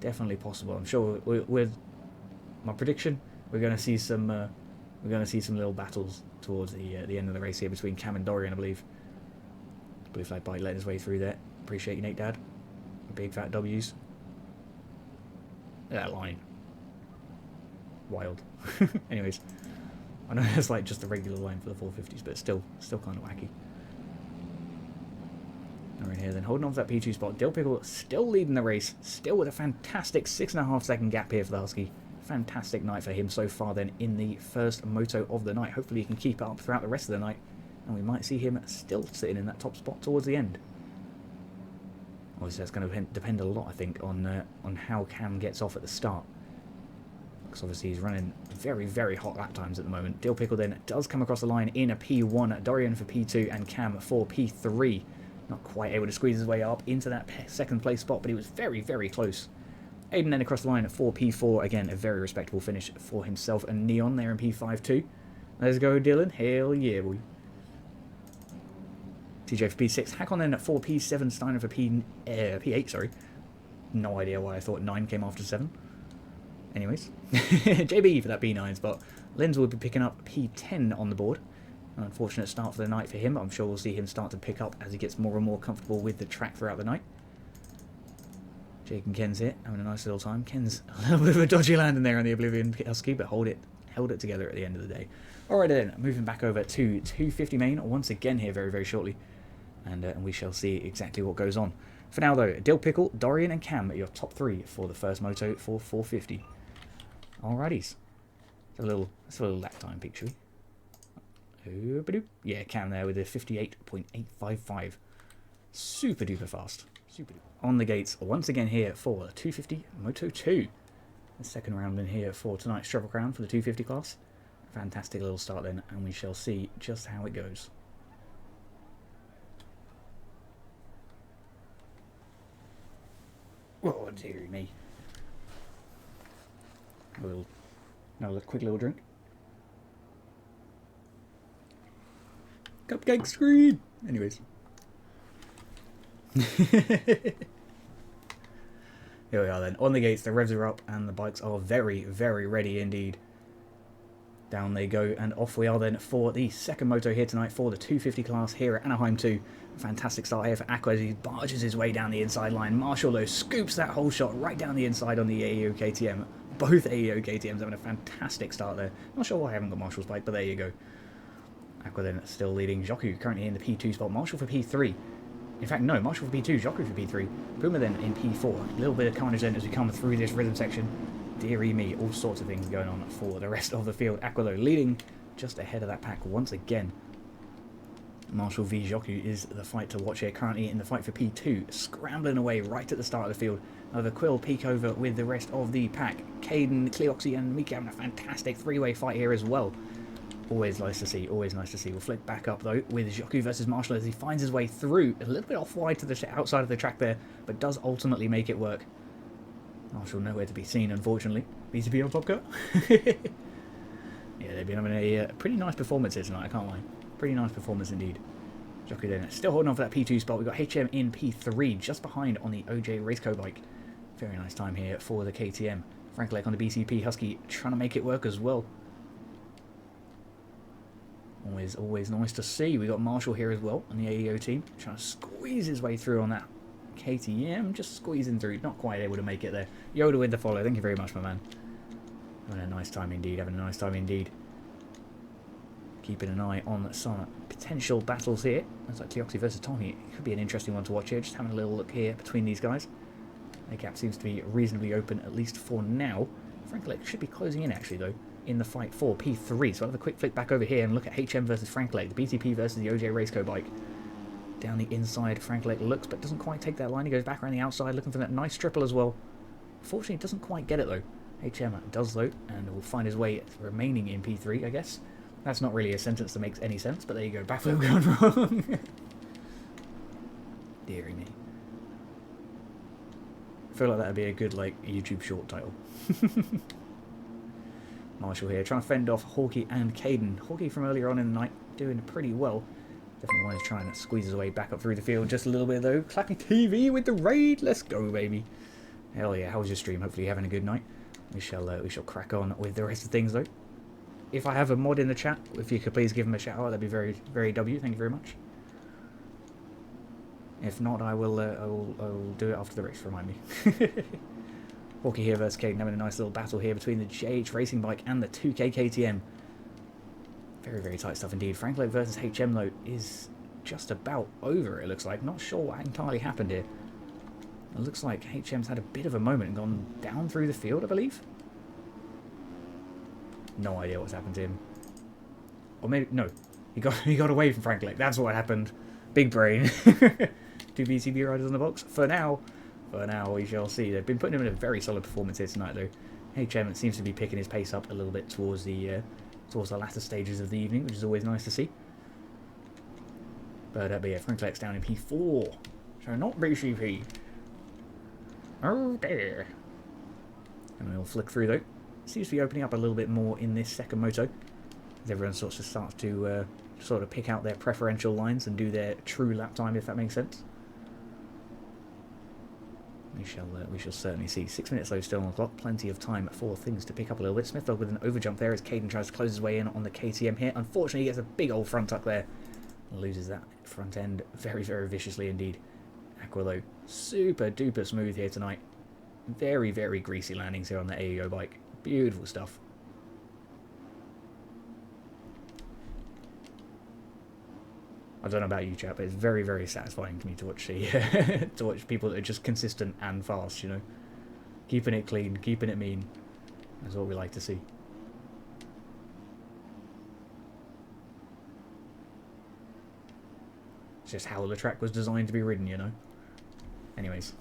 Definitely possible. I'm sure with my prediction, we're going to see some little battles towards the end of the race here between Cam and Dorian, I believe. Blue flag bike letting his way through there. Appreciate you, Nate Dad. Big fat W's. That line. Wild. Anyways, I know it's like just a regular line for the 450s, but still kind of wacky. We're in here then, holding on to that P2 spot. Dill Pickle still leading the race, still with a fantastic 6.5 second gap here for the Husky. Fantastic night for him so far then in the first moto of the night. Hopefully he can keep it up throughout the rest of the night, and we might see him still sitting in that top spot towards the end. Obviously that's going to depend a lot, I think, on how Cam gets off at the start. Because obviously he's running very, very hot lap times at the moment. Dill Pickle then does come across the line in a P1. Dorian for P2 and Cam for P3. Not quite able to squeeze his way up into that second place spot, but he was very, very close. Aiden then across the line for P4. Again, a very respectable finish for himself and Neon there in P5 too. Let's go, Dylan. Hell yeah, boy. TJ for P6. Hakon then at 4. P7. Steiner for P8, sorry. No idea why I thought 9 came after 7. Anyways. JB for that P9 spot. Lenz will be picking up P10 on the board. An unfortunate start for the night for him, but I'm sure we'll see him start to pick up as he gets more and more comfortable with the track throughout the night. Jake and Ken's here, having a nice little time. Ken's a little bit of a dodgy landing there on the Oblivion Husky, but held it together at the end of the day. Alright then, moving back over to 250 main once again here very, very shortly. And we shall see exactly what goes on. For now though, Dill Pickle, Dorian and Cam are your top 3 for the first moto for 450. Alrighties. Let's have a little lap time peek, shall we? Yeah, Cam there with a 58.855. Super duper fast. Super duper. On the gates once again here for 250 Moto 2. The second round in here for tonight's Triple Crown for the 250 class. Fantastic little start then, and we shall see just how it goes. Oh, dearie me. Another quick little drink. Cupcake screen! Anyways. Here we are then. On the gates, the revs are up, and the bikes are very, very ready indeed. Down they go, and off we are then for the second moto here tonight for the 250 class here at Anaheim 2. Fantastic start here for Aqua as he barges his way down the inside line. Marshall, though, scoops that whole shot right down the inside on the AEO KTM. Both AEO KTMs having a fantastic start there. Not sure why I haven't got Marshall's bike, but there you go. Aqua then still leading. Joku currently in the P2 spot. Marshall for P3. In fact, no, Marshall for P2, Joku for P3. Boomer then in P4. A little bit of carnage then as we come through this rhythm section. Deary me, all sorts of things going on for the rest of the field. Aqua, though, leading just ahead of that pack once again. Marshall v Joku is the fight to watch here. Currently in the fight for P2, scrambling away right at the start of the field. Another Quill peek over with the rest of the pack. Caden, Cleoxy and Mika having a fantastic three-way fight here as well. Always nice to see, always nice to see. We'll flick back up though with Joku versus Marshall as he finds his way through. A little bit off wide to the outside of the track there, but does ultimately make it work. Marshall nowhere to be seen, unfortunately. BCP on Popka. Yeah, they've been having a pretty nice performance here tonight, I can't lie. Pretty nice performance indeed. Joku then still holding on for that P2 spot. We've got HM in P3, just behind on the OJ Raceco bike. Very nice time here for the KTM. Frank Lake on the BCP Husky trying to make it work as well. Always nice to see. We got Marshall here as well on the AEO team, trying to squeeze his way through on that KTM, just squeezing through, not quite able to make it there. Yoda with the follow, thank you very much, my man. Having a nice time indeed, Keeping an eye on some potential battles here. Looks like Cleoxy versus Tommy. It could be an interesting one to watch here. Just having a little look here between these guys. The gap seems to be reasonably open, at least for now. Frank Lake should be closing in, actually, though, in the fight for P3. So I'll have a quick flick back over here and look at HM versus Frank Lake. The BTP versus the OJ Raceco bike. Down the inside, Frank Lake looks, but doesn't quite take that line. He goes back around the outside, looking for that nice triple as well. Fortunately, doesn't quite get it, though. HM does, though, and will find his way remaining in P3, I guess. That's not really a sentence that makes any sense, but there you go. Backflip gone wrong. Deary me. I feel like that would be a good, like, YouTube short title. Marshall here, trying to fend off Hawkey and Caden. Hawkey from earlier on in the night, doing pretty well. Definitely want to try and squeeze his way back up through the field just a little bit, though. Clapping TV with the raid. Let's go, baby. Hell yeah, how was your stream? Hopefully you're having a good night. We shall crack on with the rest of things, though. If I have a mod in the chat, if you could please give him a shout out, that'd be very, very W. Thank you very much. If not, I will do it after the race. Remind me. Hawkey here versus Caden, having a nice little battle here between the JH Racing Bike and the 2K KTM. Very, very tight stuff indeed. Frank Lake versus HM, though, is just about over, it looks like. Not sure what entirely happened here. It looks like HM's had a bit of a moment and gone down through the field, I believe. No idea what's happened to him. Or maybe, no. He got away from Frank Lake. That's what happened. Big brain. 2 BCB riders on the box. For now, we shall see. They've been putting him in a very solid performance here tonight, though. HM seems to be picking his pace up a little bit towards the latter stages of the evening, which is always nice to see. But yeah, Frank Lake's down in P4. So not BCP. Oh dear. And we'll flick through, though. Seems to be opening up a little bit more in this second moto, as everyone starts to sort of pick out their preferential lines and do their true lap time, if that makes sense. We shall certainly see. 6 minutes though still on the clock. Plenty of time for things to pick up a little bit. Smith with an overjump there as Caden tries to close his way in on the KTM here. Unfortunately, he gets a big old front tuck there. Loses that front end very, very viciously indeed. Aqua though, super duper smooth here tonight. Very, very greasy landings here on the AEO bike. Beautiful stuff. I don't know about you, chap, but it's very, very satisfying to me to watch to watch people that are just consistent and fast, you know. Keeping it clean, keeping it mean. That's what we like to see. It's just how the track was designed to be ridden, you know. Anyways.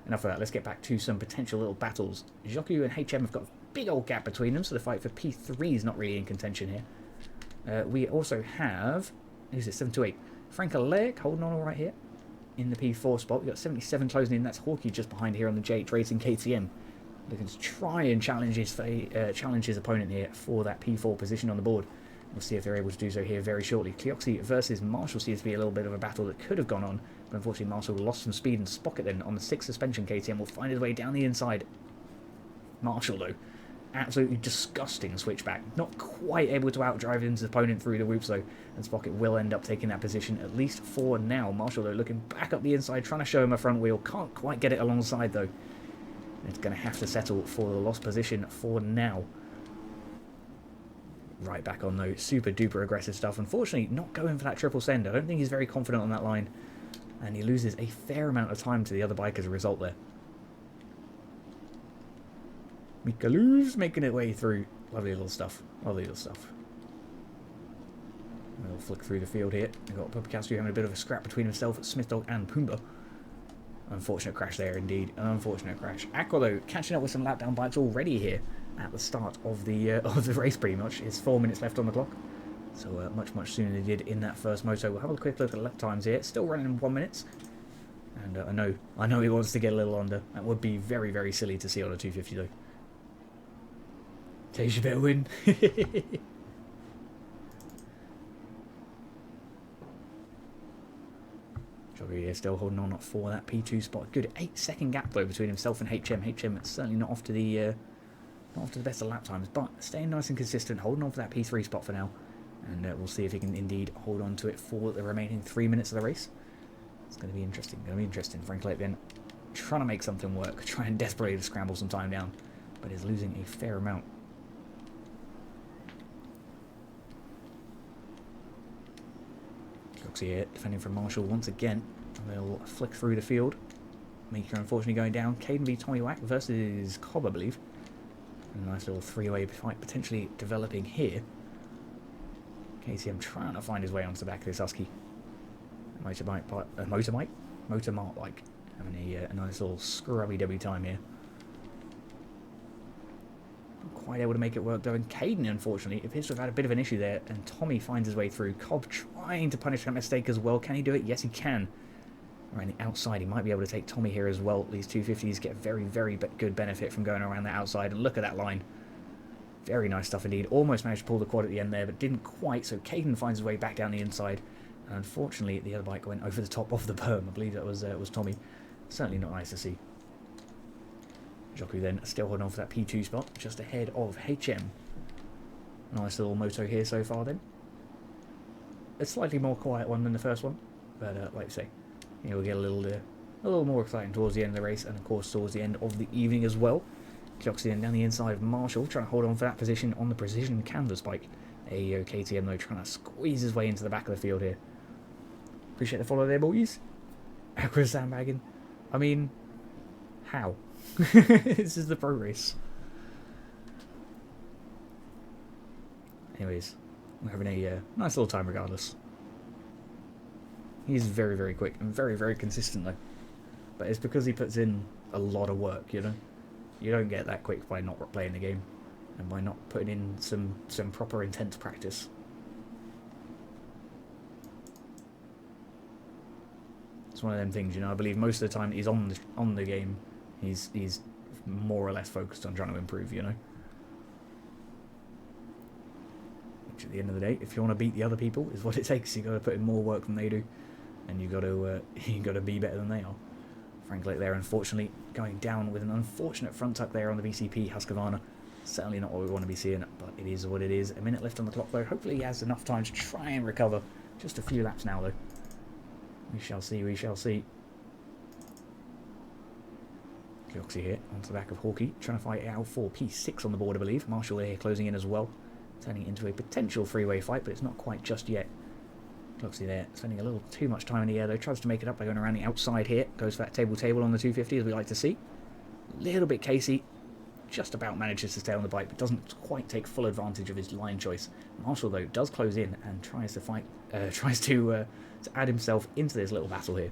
Enough of that, let's get back to some potential little battles. Joku and HM have got a big old gap between them, so the fight for P3 is not really in contention here. We also have, who's it, 728? Frank Alec holding on all right here in the P4 spot. We've got 77 closing in. That's Hawkeye just behind here on the J8 Racing KTM. Looking to try and challenge his opponent here for that P4 position on the board. We'll see if they're able to do so here very shortly. Cleoxy versus Marshall seems to be a little bit of a battle that could have gone on, but unfortunately Marshall lost some speed and Spocket then on the 6 suspension. KTM will find his way down the inside. Marshall though, absolutely disgusting switchback. Not quite able to outdrive his opponent through the whoops though, and Spocket will end up taking that position at least for now. Marshall though looking back up the inside, trying to show him a front wheel. Can't quite get it alongside though. It's going to have to settle for the lost position for now. Right back on though, super duper aggressive stuff. Unfortunately, not going for that triple send. I don't think he's very confident on that line. And he loses a fair amount of time to the other bike as a result there. Mikaloo's making it way through. Lovely little stuff. Lovely little stuff. We'll flick through the field here. We've got Pupacastro having a bit of a scrap between himself, Smith Dog and Pumbaa. Unfortunate crash there indeed. An unfortunate crash. Aqua though, catching up with some lap down bikes already here at the start of the race pretty much. It's 4 minutes left on the clock. So much sooner than they did in that first moto. We'll have a quick look at the lap times here. Still running in 1 minute. And I know he wants to get a little under. That would be very, very silly to see on a 250 though. Takes you better win. Jogger here still holding on for that P2 spot. Good 8-second gap though between himself and HM. HM certainly not off to the best of lap times, but staying nice and consistent, holding on for that P3 spot for now. And we'll see if he can indeed hold on to it for the remaining 3 minutes of the race. It's going to be interesting. Frankly, then trying to make something work, trying desperately to scramble some time down, but is losing a fair amount. Coxie here, defending from Marshall once again. They'll flick through the field. Maker unfortunately going down. Caden v Tommy Wack versus Cobb, I believe. A nice little three-way fight potentially developing here. KTM trying to find his way onto the back of this Husky. Motor Mart bike. Having a nice little scrubby-dubby time here. Not quite able to make it work though. And Caden, unfortunately, appears to have had a bit of an issue there. And Tommy finds his way through. Cobb trying to punish that mistake as well. Can he do it? Yes, he can. Around the outside, he might be able to take Tommy here as well. These 250s get very, very good benefit from going around the outside. And look at that line. Very nice stuff indeed. Almost managed to pull the quad at the end there, but didn't quite. So Caden finds his way back down the inside. And unfortunately, the other bike went over the top of the berm. I believe that was Tommy. Certainly not nice to see. Joku then still holding on for that P2 spot, just ahead of HM. Nice little moto here so far then. A slightly more quiet one than the first one, but like I say, you know, we'll get a little more exciting towards the end of the race, and of course towards the end of the evening as well. Cloxy down the inside of Marshall, trying to hold on for that position on the precision canvas bike. AEO KTM though trying to squeeze his way into the back of the field here. Appreciate the follow there, boys. Aqua sandbagging. I mean, how? This is the pro race. Anyways, we're having a nice little time regardless. He's very, very quick and very, very consistent though. But it's because he puts in a lot of work, you know? You don't get that quick by not playing the game and by not putting in some proper intense practice. It's one of them things, you know. I believe most of the time he's on the game, he's more or less focused on trying to improve, you know. Which at the end of the day, if you want to beat the other people, is what it takes. You got to put in more work than they do, and you got to be better than they are. Frank Leclerc there, unfortunately, going down with an unfortunate front tuck there on the BCP Husqvarna. Certainly not what we want to be seeing, but it is what it is. A minute left on the clock, though. Hopefully he has enough time to try and recover. Just a few laps now, though. We shall see, we shall see. Cloxy here onto the back of Hawkey, trying to fight out for P6 on the board, I believe. Marshall there closing in as well, turning it into a potential freeway fight, but it's not quite just yet. Cloxy there, spending a little too much time in the air, though. Tries to make it up by going around the outside here. Goes for that table on the 250, as we like to see. A little bit Casey. Just about manages to stay on the bike, but doesn't quite take full advantage of his line choice. Marshall, though, does close in and tries to fight, to add himself into this little battle here.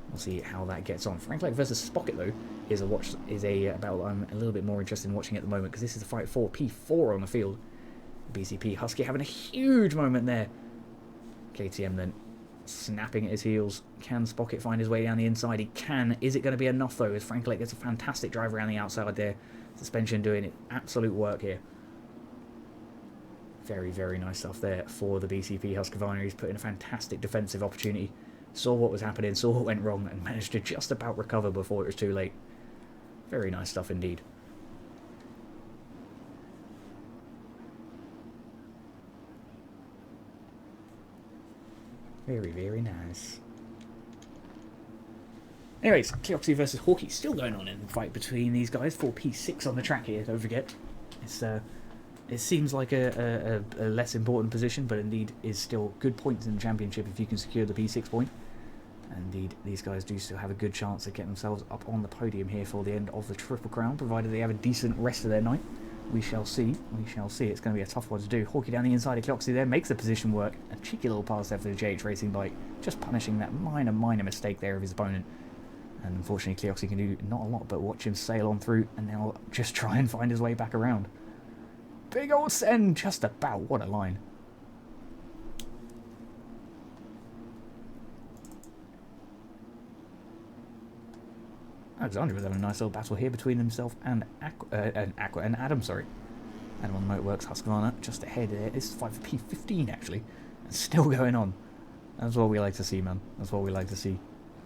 We'll see how that gets on. Frank Leclerc versus Spocket, though, is a battle I'm a little bit more interested in watching at the moment, because this is a fight for P4 on the field. BCP Husky having a huge moment there. KTM then snapping at his heels. Can Spocket find his way down the inside? He can. Is it going to be enough, though, as Frank Leclerc gets a fantastic drive around the outside there. Suspension doing it absolute work here. Very, very nice stuff there for the BCP Husqvarna. He's put in a fantastic defensive opportunity. Saw what was happening, saw what went wrong, and managed to just about recover before it was too late. Very nice stuff indeed. Very, very nice. Anyways, Cleoxy versus Hawkey still going on in the fight between these guys for P6 on the track here, don't forget. It seems like a less important position, but indeed is still good points in the championship if you can secure the P6 point. Indeed, these guys do still have a good chance of getting themselves up on the podium here for the end of the Triple Crown, provided they have a decent rest of their night. We shall see. We shall see. It's going to be a tough one to do. Hawkey down the inside of Cleoxy there, makes the position work. A cheeky little pass there for the JH Racing bike, just punishing that minor mistake there of his opponent. And unfortunately, Cleoxy can do not a lot but watch him sail on through and now just try and find his way back around. Big old send, just about. What a line. Alexander was having a nice little battle here between himself and Adam, sorry. Adam on the Motorworks Husqvarna, just ahead there. This is 5 for P15, actually. And still going on. That's what we like to see, man. That's what we like to see.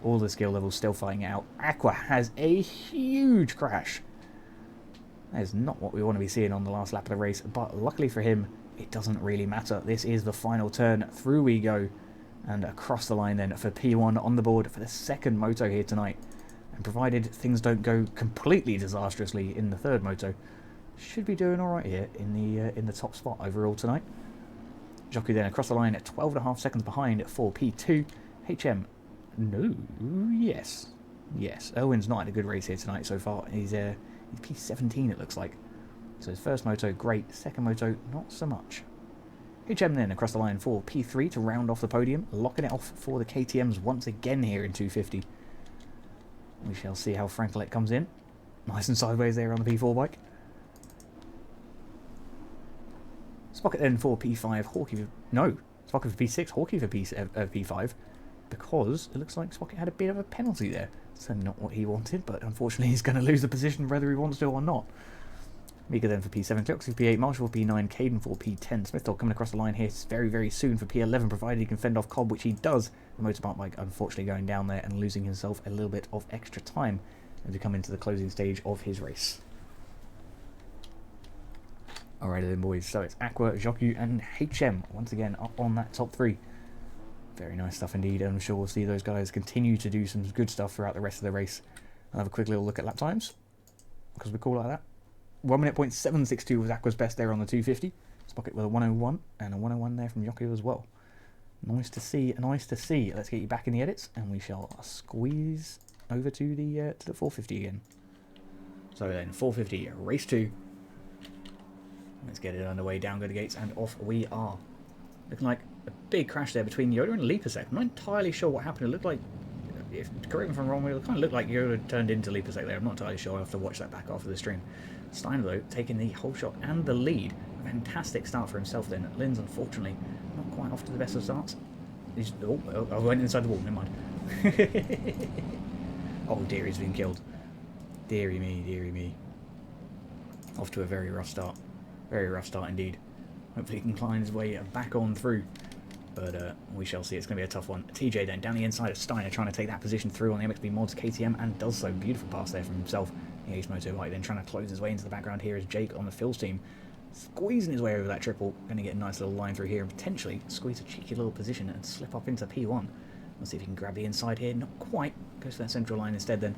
All the skill levels still fighting it out. Aqua has a huge crash. That is not what we want to be seeing on the last lap of the race, but luckily for him, it doesn't really matter. This is the final turn. Through we go. And across the line then for P1 on the board for the second moto here tonight. And provided things don't go completely disastrously in the third moto, should be doing alright here in the top spot overall tonight. Jockey then across the line at 12.5 seconds behind for P2. HM, no, yes. Erwin's not had a good race here tonight so far. He's P17 it looks like. So his first moto, great. Second moto, not so much. HM then across the line for P3 to round off the podium, locking it off for the KTMs once again here in 250. We shall see how Frank Leclerc comes in. Nice and sideways there on the P4 bike. Spocket then for P5, Hawkey for... No, Spocket for P6, Hawkey for P5. Because it looks like Spocket had a bit of a penalty there. So not what he wanted, but unfortunately he's going to lose the position whether he wants to or not. Mika then for P7, Cleoxy for P8, Marshall for P9, Caden for P10. Smith coming across the line here very, very soon for P11, provided he can fend off Cobb, which he does. The motorbike bike unfortunately going down there and losing himself a little bit of extra time as we come into the closing stage of his race. Alright then boys, so it's Aqua, Joku and HM once again up on that top three. Very nice stuff indeed, and I'm sure we'll see those guys continue to do some good stuff throughout the rest of the race. I'll have a quick little look at lap times, because we're cool like that. 1 minute point 762 was Aqua's best there on the 250. Spocket with a 101 and a 101 there from Joku as well. Nice to see, nice to see. Let's get you back in the edits and we shall squeeze over to the 450 again. So then 450 race 2. Let's get it underway, down go the gates and off we are. Looking like a big crash there between Yoda and Leapasec. I'm not entirely sure what happened. It looked like, correct me if I'm wrong, it kind of looked like Yoda turned into Leapasec there. I'm not entirely sure. I'll have to watch that back after the stream. Steiner, though, taking the whole shot and the lead. Fantastic start for himself then. Lynn's, unfortunately, not quite off to the best of starts. I went inside the wall, never mind. Oh dear, he's been killed. Deary me, deary me. Off to a very rough start. Very rough start indeed. Hopefully he can climb his way back on through. But we shall see. It's going to be a tough one. TJ then down the inside of Steiner, trying to take that position through on the MXB Mods KTM, and does so. Beautiful pass there from himself. The Ace Moto White then trying to close his way into the background here is Jake on the Phil's team. Squeezing his way over that triple. Going to get a nice little line through here and potentially squeeze a cheeky little position and slip up into P1. Let's see if he can grab the inside here. Not quite. Goes for that central line instead then.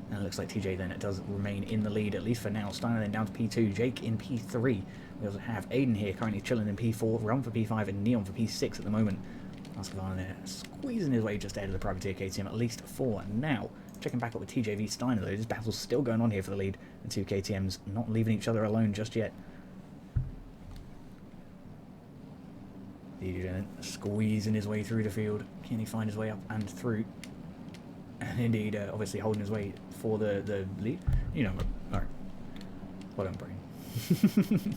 And it looks like TJ then it does remain in the lead, at least for now. Steiner then down to P2. Jake in P3. We also have Aiden here currently chilling in P4. Rum for P5 and Neon for P6 at the moment. Husqvarna there squeezing his way just ahead of the privateer KTM, at least for now. Checking back up with TJ v Steiner though. This battle's still going on here for the lead. The two KTMs not leaving each other alone just yet. TJ then squeezing his way through the field. Can he find his way up and through? And indeed, obviously holding his way for the lead. You know, alright. Well done, brain.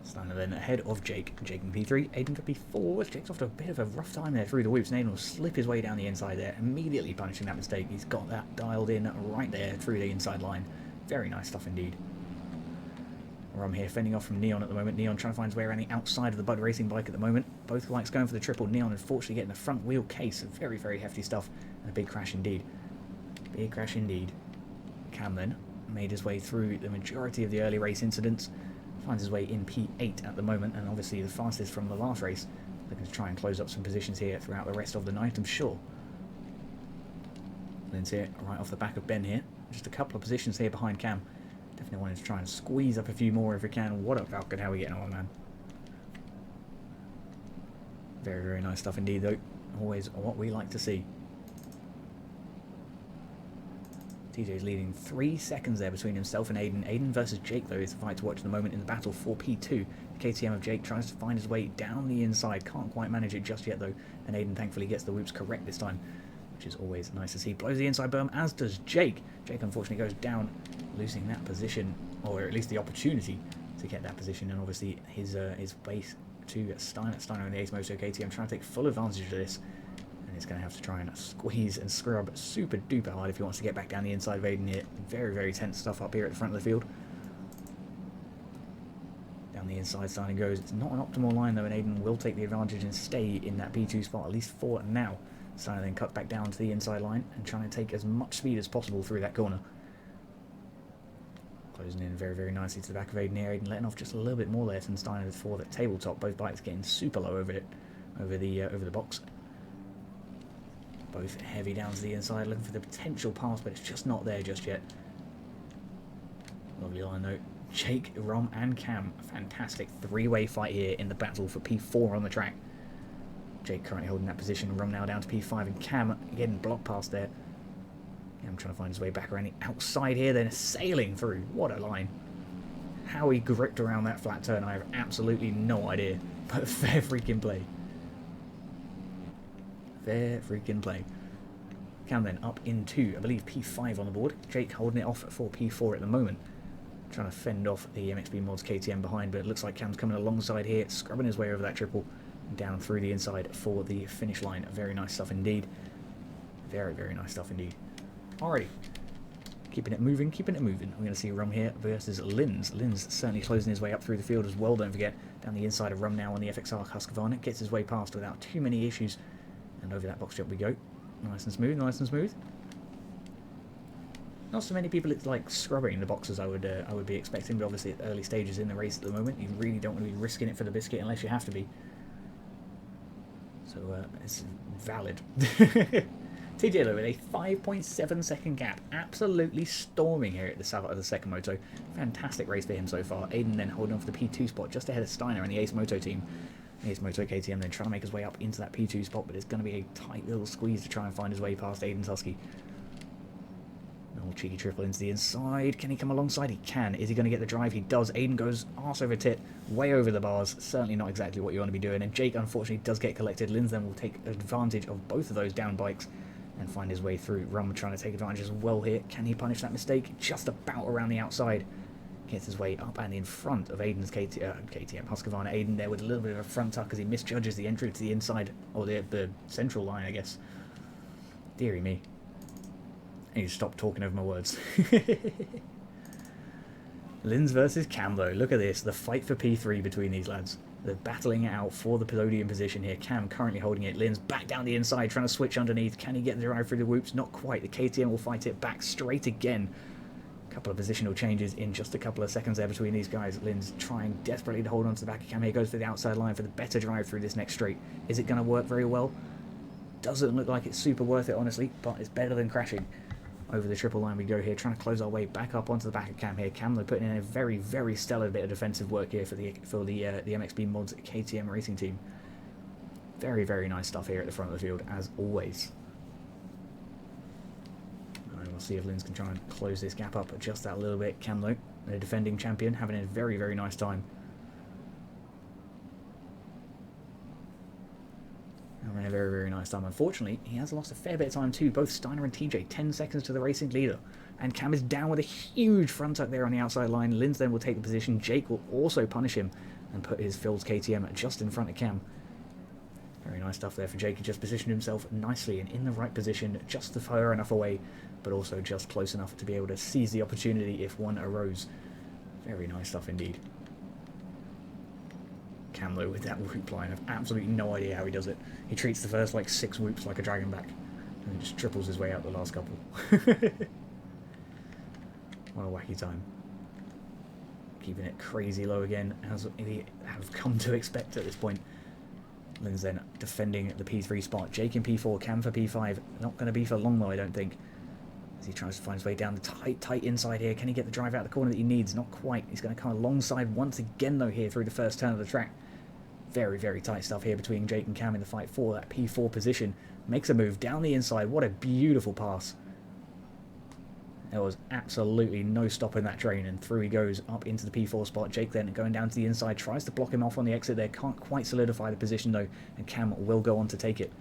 Steiner then ahead of Jake. Jake in P3, Aiden for P4. Jake's off to a bit of a rough time there through the whoops, and Aiden will slip his way down the inside there, immediately punishing that mistake. He's got that dialed in right there through the inside line. Very nice stuff indeed. Rum here fending off from Neon at the moment. Neon trying to find his way around the outside of the Bud Racing bike at the moment. Both bikes going for the triple. Neon unfortunately getting the front wheel case. Very, very hefty stuff. And a big crash indeed. Big crash indeed. Cam then made his way through the majority of the early race incidents. Finds his way in P8 at the moment, and obviously the fastest from the last race. Looking to try and close up some positions here throughout the rest of the night, I'm sure. Lynn's here, right off the back of Ben here. Just a couple of positions here behind Cam. Definitely wanting to try and squeeze up a few more if we can. What a Falcon, how are we getting on, man? Very, very nice stuff indeed, though. Always what we like to see. TJ's leading 3 seconds there between himself and Aiden. Aiden versus Jake, though, is the fight to watch at the moment in the battle for P2. The KTM of Jake tries to find his way down the inside. Can't quite manage it just yet, though. And Aiden thankfully gets the whoops correct this time, which is always nice to see. Blows the inside berm, as does Jake. Jake, unfortunately, goes down, losing that position, or at least the opportunity to get that position. And obviously, his base to Steiner. Steiner and the Ace Moto KTM trying to take full advantage of this. And he's going to have to try and squeeze and scrub super duper hard if he wants to get back down the inside of Aiden here. Very, very tense stuff up here at the front of the field. Down the inside, Steiner goes. It's not an optimal line though, and Aiden will take the advantage and stay in that P2 spot, at least for now. Steiner then cut back down to the inside line and trying to take as much speed as possible through that corner. Closing in very, very nicely to the back of Aiden here. Aiden letting off just a little bit more there than Steiner for the tabletop. Both bikes getting super low over it, over the box. Both heavy down to the inside, looking for the potential pass, but it's just not there just yet. Lovely line though. Jake, Rom and Cam. Fantastic three-way fight here in the battle for P4 on the track. Jake currently holding that position. Rom now down to P5 and Cam getting blocked past there. Cam trying to find his way back around the outside here, then sailing through. What a line. How he gripped around that flat turn, I have absolutely no idea. But fair freaking play. Fair freaking play. Cam then up into, I believe, P5 on the board. Jake holding it off for P4 at the moment. Trying to fend off the MXB Mods KTM behind, but it looks like Cam's coming alongside here, scrubbing his way over that triple, down through the inside for the finish line. Very nice stuff indeed. Very, very nice stuff indeed. Alrighty. Keeping it moving, keeping it moving. We're going to see Rum here versus Linz. Linz certainly closing his way up through the field as well, don't forget. Down the inside of Rum now on the FXR Husqvarna. Gets his way past without too many issues. And over that box jump we go. Nice and smooth, nice and smooth. Not so many people like scrubbing the boxes I would be expecting, but obviously at the early stages in the race at the moment, you really don't want to be risking it for the biscuit unless you have to be. So it's valid. TJ though with a 5.7 second gap, absolutely storming here at the start of the second moto. Fantastic race for him so far. Aiden then holding on for the P2 spot just ahead of Steiner and the Ace Moto team. Ace Moto KTM then trying to make his way up into that P2 spot, but it's going to be a tight little squeeze to try and find his way past Aiden's Husky. Little cheeky triple into the inside. Can he come alongside? He can. Is he going to get the drive? He does. Aiden goes arse over tit, way over the bars. Certainly not exactly what you want to be doing. And Jake, unfortunately, does get collected. Linz then will take advantage of both of those down bikes and find his way through. Rum trying to take advantage as well here. Can he punish that mistake? Just about around the outside. Gets his way up and in front of Aiden's KTM Husqvarna. Aiden there with a little bit of a front tuck as he misjudges the entry to the inside, or the central line, I guess. Deary me. I need to stop talking over my words. Linz versus Cam, though. Look at this. The fight for P3 between these lads. They're battling it out for the podium position here. Cam currently holding it. Linz back down the inside, trying to switch underneath. Can he get the drive through the whoops? Not quite. The KTM will fight it back straight again. A couple of positional changes in just a couple of seconds there between these guys. Linz trying desperately to hold on to the back of Cam here. Goes for the outside line for the better drive through this next straight. Is it going to work very well? Doesn't look like it's super worth it, honestly, but it's better than crashing. Over the triple line we go here, trying to close our way back up onto the back of Cam here. Cam, though, putting in a very, very stellar bit of defensive work here for the MXB Mods KTM racing team. Very, very nice stuff here at the front of the field, as always. And we'll see if Linz can try and close this gap up just that little bit. Cam, though, the defending champion, having a very, very nice time. Having a very, very nice time. Unfortunately, he has lost a fair bit of time too. Both Steiner and TJ, 10 seconds to the racing leader. And Cam is down with a huge front tuck there on the outside line. Linz then will take the position. Jake will also punish him and put his Phil's KTM just in front of Cam. Very nice stuff there for Jake. He just positioned himself nicely and in the right position, just far enough away, but also just close enough to be able to seize the opportunity if one arose. Very nice stuff indeed. Cam, though, with that whoop line, I've absolutely no idea how he does it. He treats the first like 6 whoops like a dragonback and just triples his way out the last couple. What a wacky time. Keeping it crazy low again, as we have come to expect at this point. Linz then defending the P3 spot. Jake in P4, Cam for P5. Not going to be for long though, I don't think. As he tries to find his way down the tight inside here. Can he get the drive out of the corner that he needs? Not quite. He's going to come alongside once again though here through the first turn of the track. Very, very tight stuff here between Jake and Cam in the fight for that P4 position. Makes a move down the inside. What a beautiful pass. There was absolutely no stopping that train, and through he goes up into the P4 spot. Jake then going down to the inside, tries to block him off on the exit there. Can't quite solidify the position though, and Cam will go on to take it.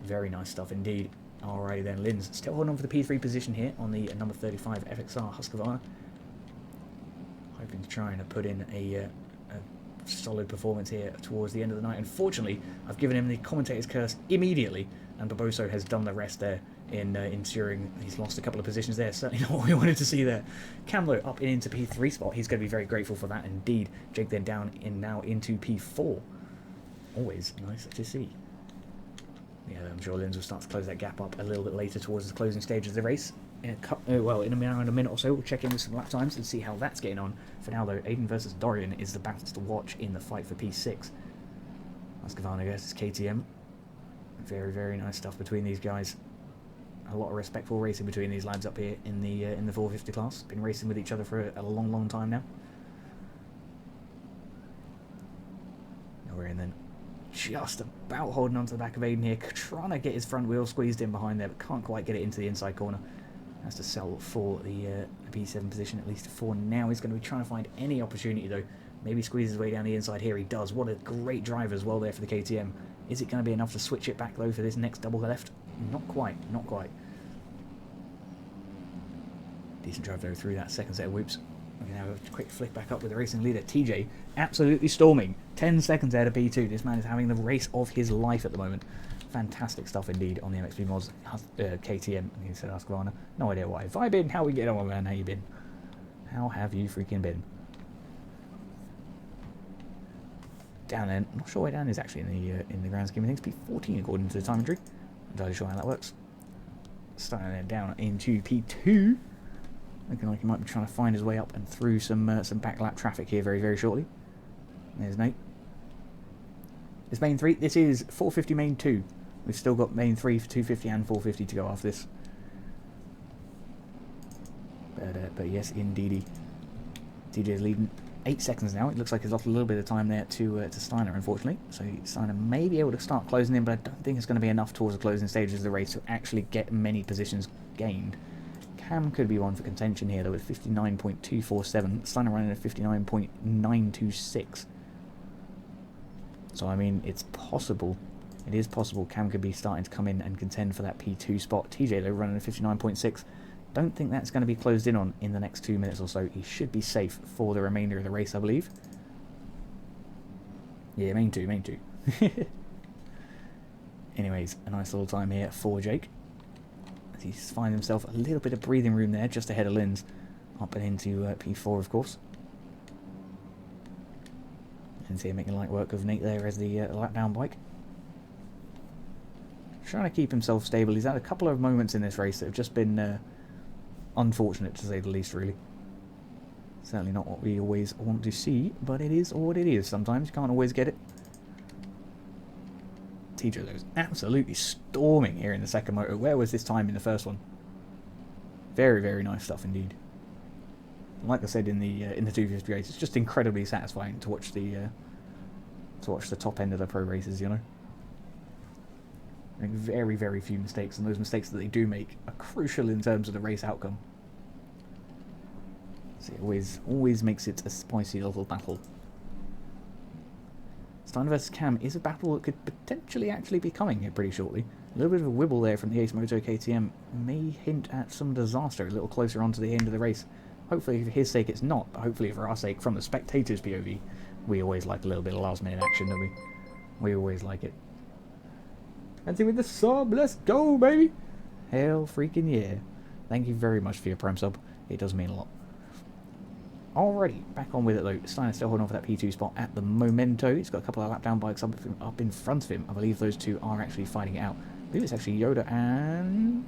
Very nice stuff indeed. Alrighty then, Linz still holding on for the P3 position here on the number 35 FXR Husqvarna. Hoping to try and put in a solid performance here towards the end of the night. Unfortunately, I've given him the commentator's curse immediately, and Barboso has done the rest there in ensuring he's lost a couple of positions there. Certainly not what we wanted to see there. Camlo up and into P3 spot. He's going to be very grateful for that indeed. Jake then down in now into P4. Always nice to see. Yeah, I'm sure Linz will start to close that gap up a little bit later towards the closing stage of the race. In a minute or so, we'll check in with some lap times and see how that's getting on. For now, though, Aiden versus Dorian is the battle to watch in the fight for P6. Husqvarna versus KTM. Very, very nice stuff between these guys. A lot of respectful racing between these lads up here in the 450 class. Been racing with each other for a long, long time now. Dorian then just about holding on to the back of Aiden here, trying to get his front wheel squeezed in behind there, but can't quite get it into the inside corner. Has to sell for the P7 position, at least for now. He's going to be trying to find any opportunity though. Maybe squeeze his way down the inside here. He does. What a great drive as well there for the KTM. Is it going to be enough to switch it back though for this next double left? Not quite, not quite. Decent drive though through that second set of whoops. We're going to have a quick flick back up with the racing leader, TJ, absolutely storming. 10 seconds out of P2. This man is having the race of his life at the moment. Fantastic stuff indeed on the MXB Mods KTM. He said Husqvarna. No idea why. Vibin, how we get on, man? How you been? How have you freaking been? Down there. Not sure where down is actually in the grand scheme of things. P14 according to the time entry. I'm not entirely sure how that works. Starting there down into P2. Looking like he might be trying to find his way up and through some backlap traffic here very, very shortly. There's Nate. This main 3. This is 450 main 2. We've still got main 3 for 250 and 450 to go after this. But yes, indeedy. TJ is leading 8 seconds now. It looks like he's lost a little bit of time there to Steiner, unfortunately. So Steiner may be able to start closing in, but I don't think it's going to be enough towards the closing stages of the race to actually get many positions gained. Cam could be one for contention here, though, with 59.247. Steiner running at 59.926. So, I mean, it's possible. It is possible Cam could be starting to come in and contend for that P2 spot. TJ, though, running at 59.6. Don't think that's going to be closed in on in the next 2 minutes or so. He should be safe for the remainder of the race, I believe. Yeah, main 2, main 2. Anyways, a nice little time here for Jake. As he finds himself a little bit of breathing room there, just ahead of Linz. Up and into P4, of course. And see him making light work of Nate there as the lap down bike. Trying to keep himself stable. He's had a couple of moments in this race that have just been unfortunate, to say the least, really. Certainly not what we always want to see, but it is what it is sometimes. You can't always get it. TJ, though, is absolutely storming here in the second moto. Where was this time in the first one? Very, very nice stuff indeed. Like I said in the 250 race, it's just incredibly satisfying to watch the top end of the pro races, you know. Make very, very few mistakes, and those mistakes that they do make are crucial in terms of the race outcome. So it always makes it a spicy little battle. Steiner vs Cam is a battle that could potentially actually be coming here pretty shortly. A little bit of a wibble there from the Ace Moto KTM may hint at some disaster a little closer onto the end of the race. Hopefully for his sake it's not, but hopefully for our sake, from the spectators' POV, we always like a little bit of last minute action, don't we? We always like it. Fancy with the sub, let's go, baby! Hell freaking yeah. Thank you very much for your Prime sub, it does mean a lot. Alrighty, back on with it though. Steiner still holding on for that P2 spot at the momento. He's got a couple of lap down bikes up in front of him. I believe those two are actually fighting it out. I believe it's actually Yoda and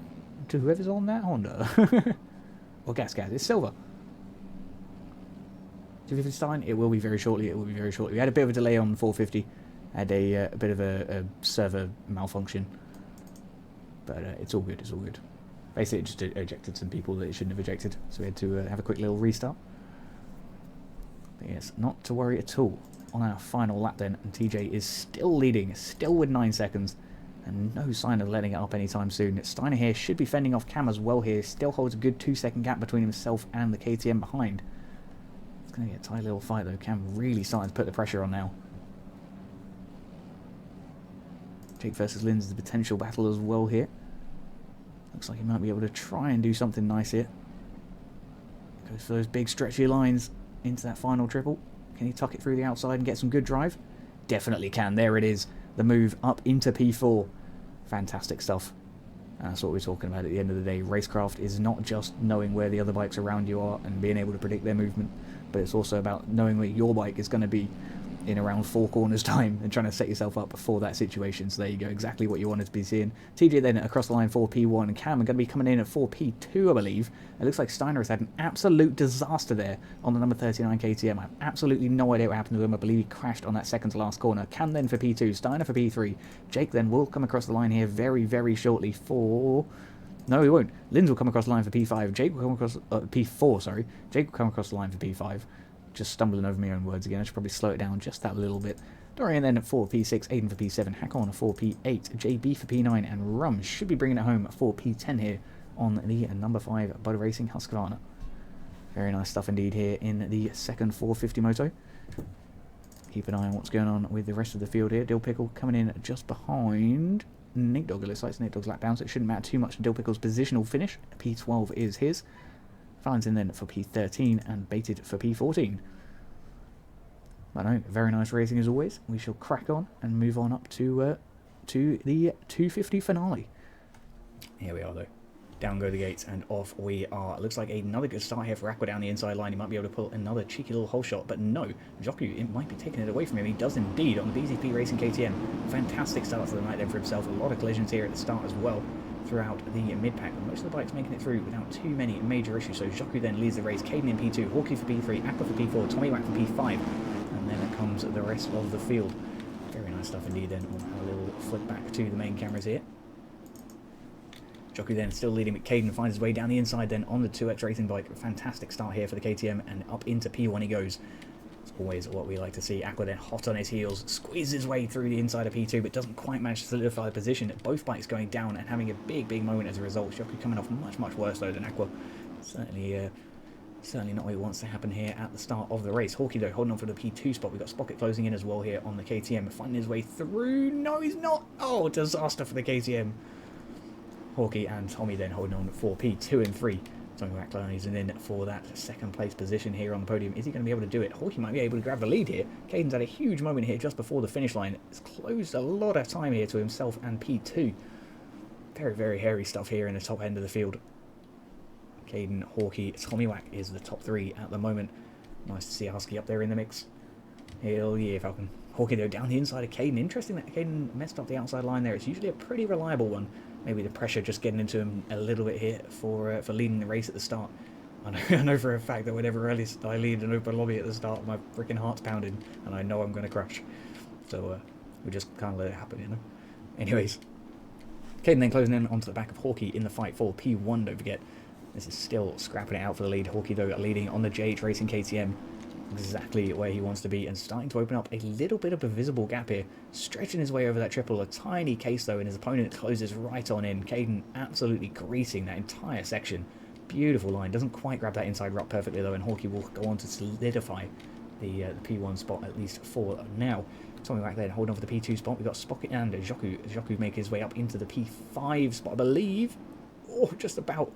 to whoever's on that Honda. Or Gas. It's Silver. 250 Stein, it will be very shortly. It will be very shortly. We had a bit of a delay on 450. Had a bit of a server malfunction. But it's all good, it's all good. Basically it just ejected some people that it shouldn't have ejected. So we had to have a quick little restart. But yes, not to worry at all. On our final lap then, and TJ is still leading, still with 9 seconds. And no sign of letting it up anytime soon. Steiner here should be fending off Cam as well here. Still holds a good 2-second gap between himself and the KTM behind. It's going to get a tight little fight though. Cam really starting to put the pressure on now. Jake versus Linz is a potential battle as well here. Looks like he might be able to try and do something nice here. Goes for those big stretchy lines into that final triple. Can he tuck it through the outside and get some good drive? Definitely can. There it is. The move up into P4. Fantastic stuff. And that's what we're talking about at the end of the day. Racecraft is not just knowing where the other bikes around you are and being able to predict their movement, but it's also about knowing where your bike is going to be in around 4 corners time and trying to set yourself up for that situation. So there you go, exactly what you wanted to be seeing. TJ then across the line 4P1 and Cam are going to be coming in at 4P2, I believe. It looks like Steiner has had an absolute disaster there on the number 39 KTM. I have absolutely no idea what happened to him. I believe he crashed on that second to last corner. Cam then for P2, Steiner for P3. Jake then will come across the line here very, very shortly for... No, he won't. Linz will come across the line for P5. Jake will come across... P4, sorry. Jake will come across the line for P5. Just stumbling over my own words again. I should probably slow it down just that little bit. Dorian then at 4P6, Aiden for P7, Hakon at 4P8, JB for P9, and Rum should be bringing it home at 4P10 here on the number 5 Butter Racing Husqvarna. Very nice stuff indeed here in the second 450 moto. Keep an eye on what's going on with the rest of the field here. Dill Pickle coming in just behind Nate Dogg. It looks like it's Nate Dogg's lap down, so it shouldn't matter too much. Dill Pickle's positional finish. P12 is his. Finds in then for P13 and Baited for P14. But no, very nice racing as always. We shall crack on and move on up to the 250 finale. Here we are though. Down go the gates and off we are. It looks like another good start here for Aqua down the inside line. He might be able to pull another cheeky little hole shot, but no. Joku, it might be taking it away from him. He does indeed on the BZP Racing KTM. Fantastic start to the night then for himself. A lot of collisions here at the start as well throughout the mid-pack. Most of the bikes making it through without too many major issues. So Joku then leads the race. Caden in P2, Hawkeye for P3, Aqua for P4, Tommy Wack for P5. And then it comes the rest of the field. Very nice stuff indeed then. We'll have a little flip back to the main cameras here. Joku then still leading, but Caden finds his way down the inside then on the 2X Racing bike. Fantastic start here for the KTM, and up into P1 he goes. It's always what we like to see. Aqua then hot on his heels, squeezes his way through the inside of P2, but doesn't quite manage to solidify the position. Both bikes going down and having a big moment as a result. Joku coming off much worse though than Aqua. Certainly not what he wants to happen here at the start of the race. Hawkeye though holding on for the P2 spot. We've got Spocket closing in as well here on the KTM. Finding his way through. No, he's not. Oh, disaster for the KTM. Hawkeye and Tommy then holding on for P2 and 3. Tommy Wackler is in for that second place position here on the podium. Is he going to be able to do it? Hawkeye might be able to grab the lead here. Caden's had a huge moment here just before the finish line. It's closed a lot of time here to himself and P2. Very hairy stuff here in the top end of the field. Caden, Hawkey, Tommy Wack is the top 3 at the moment. Nice to see Husky up there in the mix. Hell yeah, Falcon. Hawkey though down the inside of Caden. Interesting that Caden messed up the outside line there. It's usually a pretty reliable one. Maybe the pressure just getting into him a little bit here for leading the race at the start. I know for a fact that whenever I lead an open lobby at the start, my freaking heart's pounding, and I know I'm going to crash. So we just can't let it happen, you know. Anyways, Caden then closing in onto the back of Hawkey in the fight for P1, don't forget. This is still scrapping it out for the lead. Hawkey though leading on the JH Racing KTM. Exactly where he wants to be, and starting to open up a little bit of a visible gap here. Stretching his way over that triple, a tiny case though, and his opponent closes right on in. Caden absolutely greasing that entire section. Beautiful line. Doesn't quite grab that inside rut perfectly though, and Hawkey will go on to solidify the P1 spot, at least for now. Tommy back there holding on for the P2 spot. We've got Spocket and Joku. Joku make his way up into the P5 spot, I believe. Oh, just about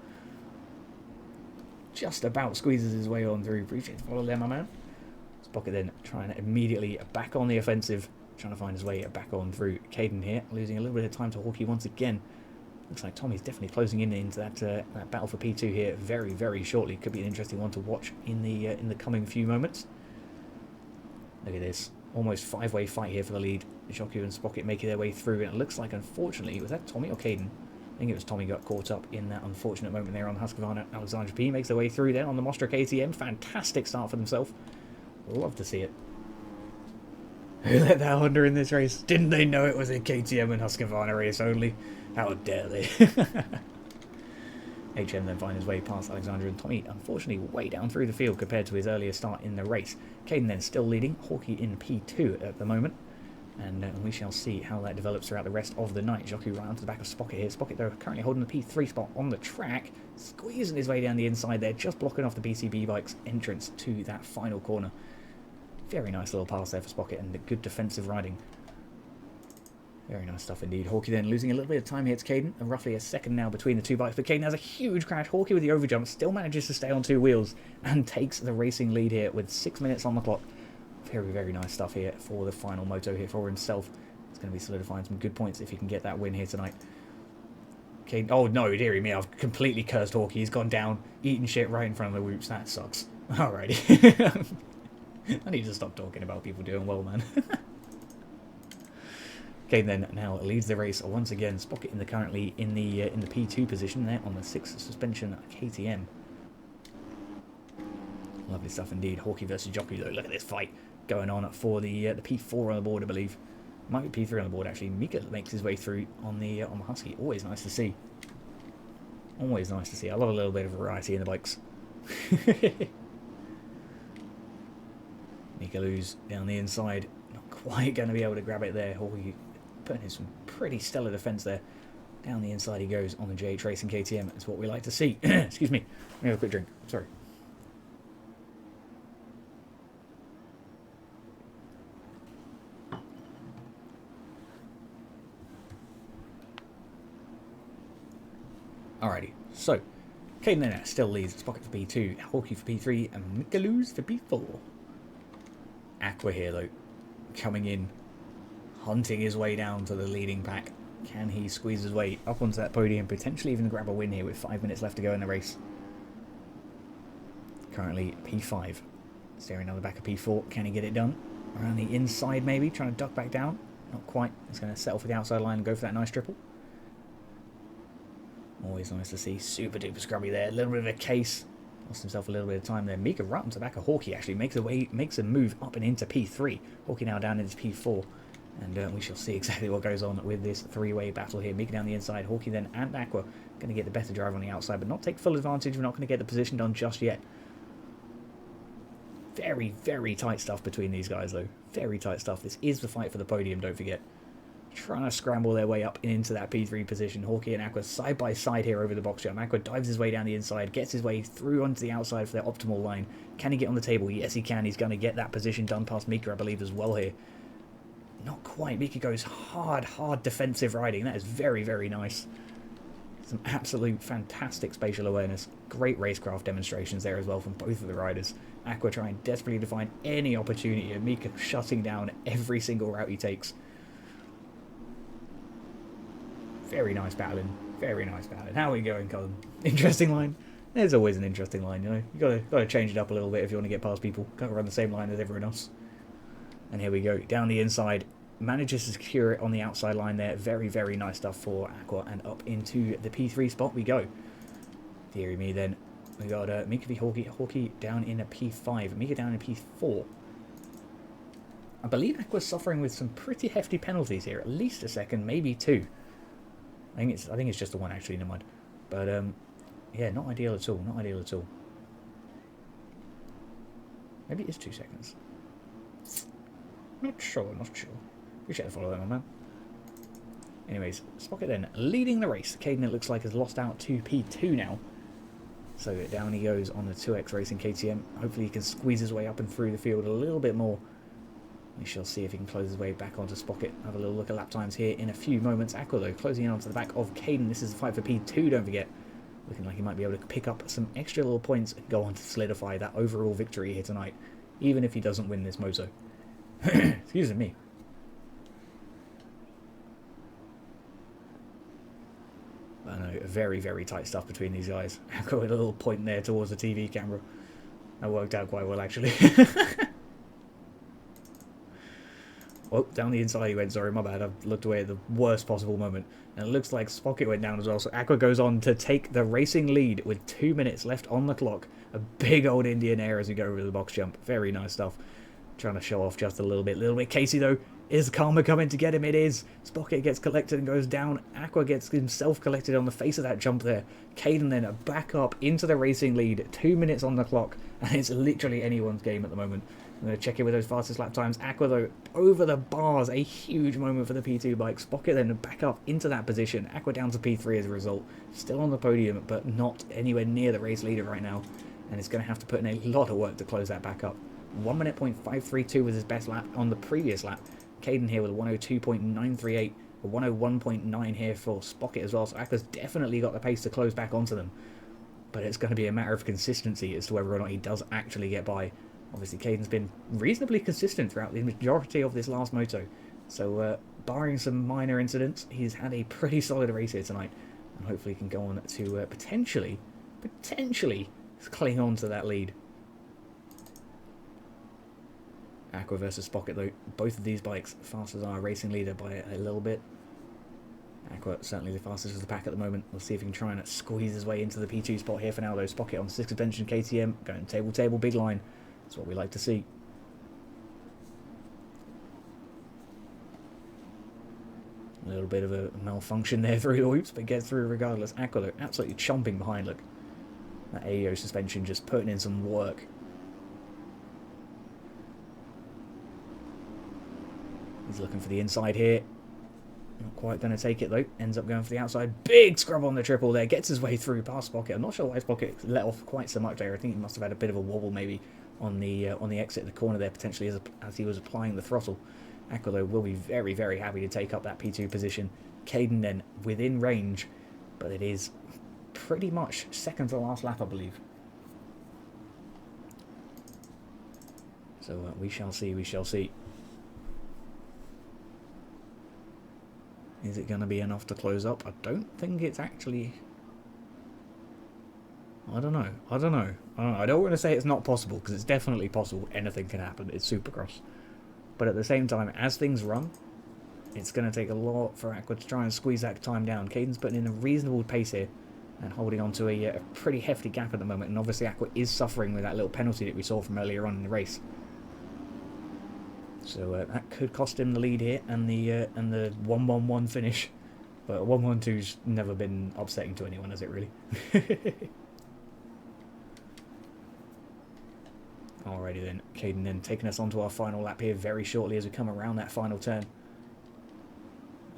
squeezes his way on through. Appreciate the follow there, my man. Spocket then trying to immediately back on the offensive, trying to find his way back on through. Caden here, losing a little bit of time to Hawkey once again. Looks like Tommy's definitely closing in into that battle for P2 here very, very shortly. Could be an interesting one to watch in the coming few moments. Look at this. Almost five-way fight here for the lead. Joku and Spocket making their way through, and it looks like, unfortunately, was that Tommy or Caden? I think it was Tommy got caught up in that unfortunate moment there on Husqvarna. Alexander P makes their way through there on the Mostra KTM. Fantastic start for themselves. Love to see it. Who let that Honda in this race? Didn't they know it was a KTM and Husqvarna race only? How dare they? HM then finds his way past Alexander and Tommy, unfortunately way down through the field compared to his earlier start in the race. Caden then still leading, Hawkey in P2 at the moment, and we shall see how that develops throughout the rest of the night. Joku right onto the back of Spocket here. Spocket though currently holding the P3 spot on the track, squeezing his way down the inside there, just blocking off the BCB bike's entrance to that final corner. Very nice little pass there for Spocket, and good defensive riding. Very nice stuff indeed. Hawkey then losing a little bit of time here to Caden, and roughly a second now between the two bikes, but Caden has a huge crash. Hawkey with the overjump still manages to stay on 2 wheels and takes the racing lead here with 6 minutes on the clock. Very, very nice stuff here for the final moto here for himself. It's going to be solidifying some good points if he can get that win here tonight. Caden, oh no, dearie me, I've completely cursed Hawkey. He's gone down, eating shit right in front of the whoops. That sucks. Alrighty. I need to stop talking about people doing well, man. Caden then now leads the race once again. Spocket currently in the P2 position there on the 6th suspension KTM. Lovely stuff indeed. Hawkey versus Joku though. Look at this fight going on for the P4 on the board, I believe. Might be P3 on the board actually. Mika makes his way through on the Husky. Always nice to see. Always nice to see. I love a little bit of variety in the bikes. Mika Luz down the inside. Not quite going to be able to grab it there. Hawkey putting in some pretty stellar defence there. Down the inside he goes on the JH Racing KTM. That's what we like to see. Excuse me. Let me have a quick drink. Sorry. Alrighty, so Caden then still leads. Spocket for P2, Hawkey for P3, and Mika Luz for P4. Aqua here though, coming in, hunting his way down to the leading pack. Can he squeeze his way up onto that podium, potentially even grab a win here with 5 minutes left to go in the race? Currently P5, staring on the back of P4. Can he get it done? Around the inside maybe, trying to duck back down. Not quite. He's going to settle for the outside line and go for that nice triple. Always nice to see. Super duper scrubby there. A little bit of a case. Lost himself a little bit of time there. Mika right onto the back of Hawkey actually makes a move up and into P3. Hawkey now down into P4. And we shall see exactly what goes on with this three-way battle here. Mika down the inside. Hawkey then and Aqua going to get the better drive on the outside, but not take full advantage. We're not going to get the position done just yet. Very, very tight stuff between these guys though. Very tight stuff. This is the fight for the podium, don't forget. Trying to scramble their way up into that P3 position. Hawkey and Aqua side by side here over the box jump. Aqua dives his way down the inside, gets his way through onto the outside for their optimal line. Can he get on the table? Yes, he can. He's going to get that position done past Mika, I believe, as well here. Not quite. Mika goes hard defensive riding. That is very, very nice. Some absolute fantastic spatial awareness. Great racecraft demonstrations there as well from both of the riders. Aqua trying desperately to find any opportunity, and Mika shutting down every single route he takes. Very nice battling. Very nice battling. How are we going, Colin? Interesting line. There's always an interesting line, you know. You gotta change it up a little bit if you want to get past people. Can't run the same line as everyone else. And here we go, down the inside. Manages to secure it on the outside line there. Very, very nice stuff for Aqua. And up into the P3 spot we go. Deary me then. We got Mika v Hawkey down in a P5. Mika down in P4. I believe Aqua's suffering with some pretty hefty penalties here. At least a second, maybe two. I think it's just the one actually, never mind. But yeah, not ideal at all. Not ideal at all. Maybe it is 2 seconds. Not sure, not sure. Appreciate the follow, my man. Anyways, Spocket then leading the race. Caden, it looks like, has lost out to P2 now. So down he goes on the 2X Racing KTM. Hopefully he can squeeze his way up and through the field a little bit more. We shall see if he can close his way back onto Spocket. Have a little look at lap times here in a few moments. Aqua, though, closing in onto the back of Caden. This is the fight for P2, don't forget. Looking like he might be able to pick up some extra little points and go on to solidify that overall victory here tonight, even if he doesn't win this Moto. Excuse me. I know, very, very tight stuff between these guys. Aqua with a little point there towards the TV camera. That worked out quite well, actually. Oh, down the inside he went, sorry, my bad. I've looked away at the worst possible moment. And it looks like Spocket went down as well, so Aqua goes on to take the racing lead with 2 minutes left on the clock. A big old Indian air as we go over the box jump. Very nice stuff. Trying to show off just a little bit. Casey, though, is Karma coming to get him? It is. Spocket gets collected and goes down. Aqua gets himself collected on the face of that jump there. Caden then back up into the racing lead. 2 minutes on the clock, and it's literally anyone's game at the moment. I'm going to check in with those fastest lap times. Aqua, though, over the bars. A huge moment for the P2 bike. Spocket then back up into that position. Aqua down to P3 as a result. Still on the podium, but not anywhere near the race leader right now. And it's going to have to put in a lot of work to close that back up. 1 minute point 532 was his best lap on the previous lap. Caden here with a 102.938. A 101.9 here for Spocket as well. So Aqua's definitely got the pace to close back onto them. But it's going to be a matter of consistency as to whether or not he does actually get by. Obviously, Caden's been reasonably consistent throughout the majority of this last Moto. So, barring some minor incidents, he's had a pretty solid race here tonight. And hopefully he can go on to potentially cling on to that lead. Aqua versus Spocket, though. Both of these bikes fast as our racing leader by a little bit. Aqua certainly the fastest of the pack at the moment. We'll see if he can try and squeeze his way into the P2 spot here for now, though. Spocket on 6th suspension KTM, going table, big line. That's what we like to see. A little bit of a malfunction there through the whoops, but gets through regardless. Aqua, though, absolutely chomping behind, look. That AEO suspension just putting in some work. He's looking for the inside here. Not quite going to take it, though. Ends up going for the outside. Big scrub on the triple there. Gets his way through past Spocket. I'm not sure why Spocket let off quite so much there. I think he must have had a bit of a wobble, maybe, on the exit, the corner there, potentially, as he was applying the throttle. Aqua, though, will be very, very happy to take up that P2 position. Caden then within range, but it is pretty much second to last lap, I believe. So we shall see, we shall see. Is it going to be enough to close up? I don't think it's actually... I don't know. I don't want to say it's not possible, because it's definitely possible. Anything can happen. It's Supercross. But at the same time, as things run, it's going to take a lot for Aqua to try and squeeze that time down. Caden's putting in a reasonable pace here and holding on to a pretty hefty gap at the moment. And obviously Aqua is suffering with that little penalty that we saw from earlier on in the race. So that could cost him the lead here and the 1-1-1 finish. But 1-1-2's never been upsetting to anyone, has it really? Alrighty then, Caden then taking us onto our final lap here very shortly as we come around that final turn.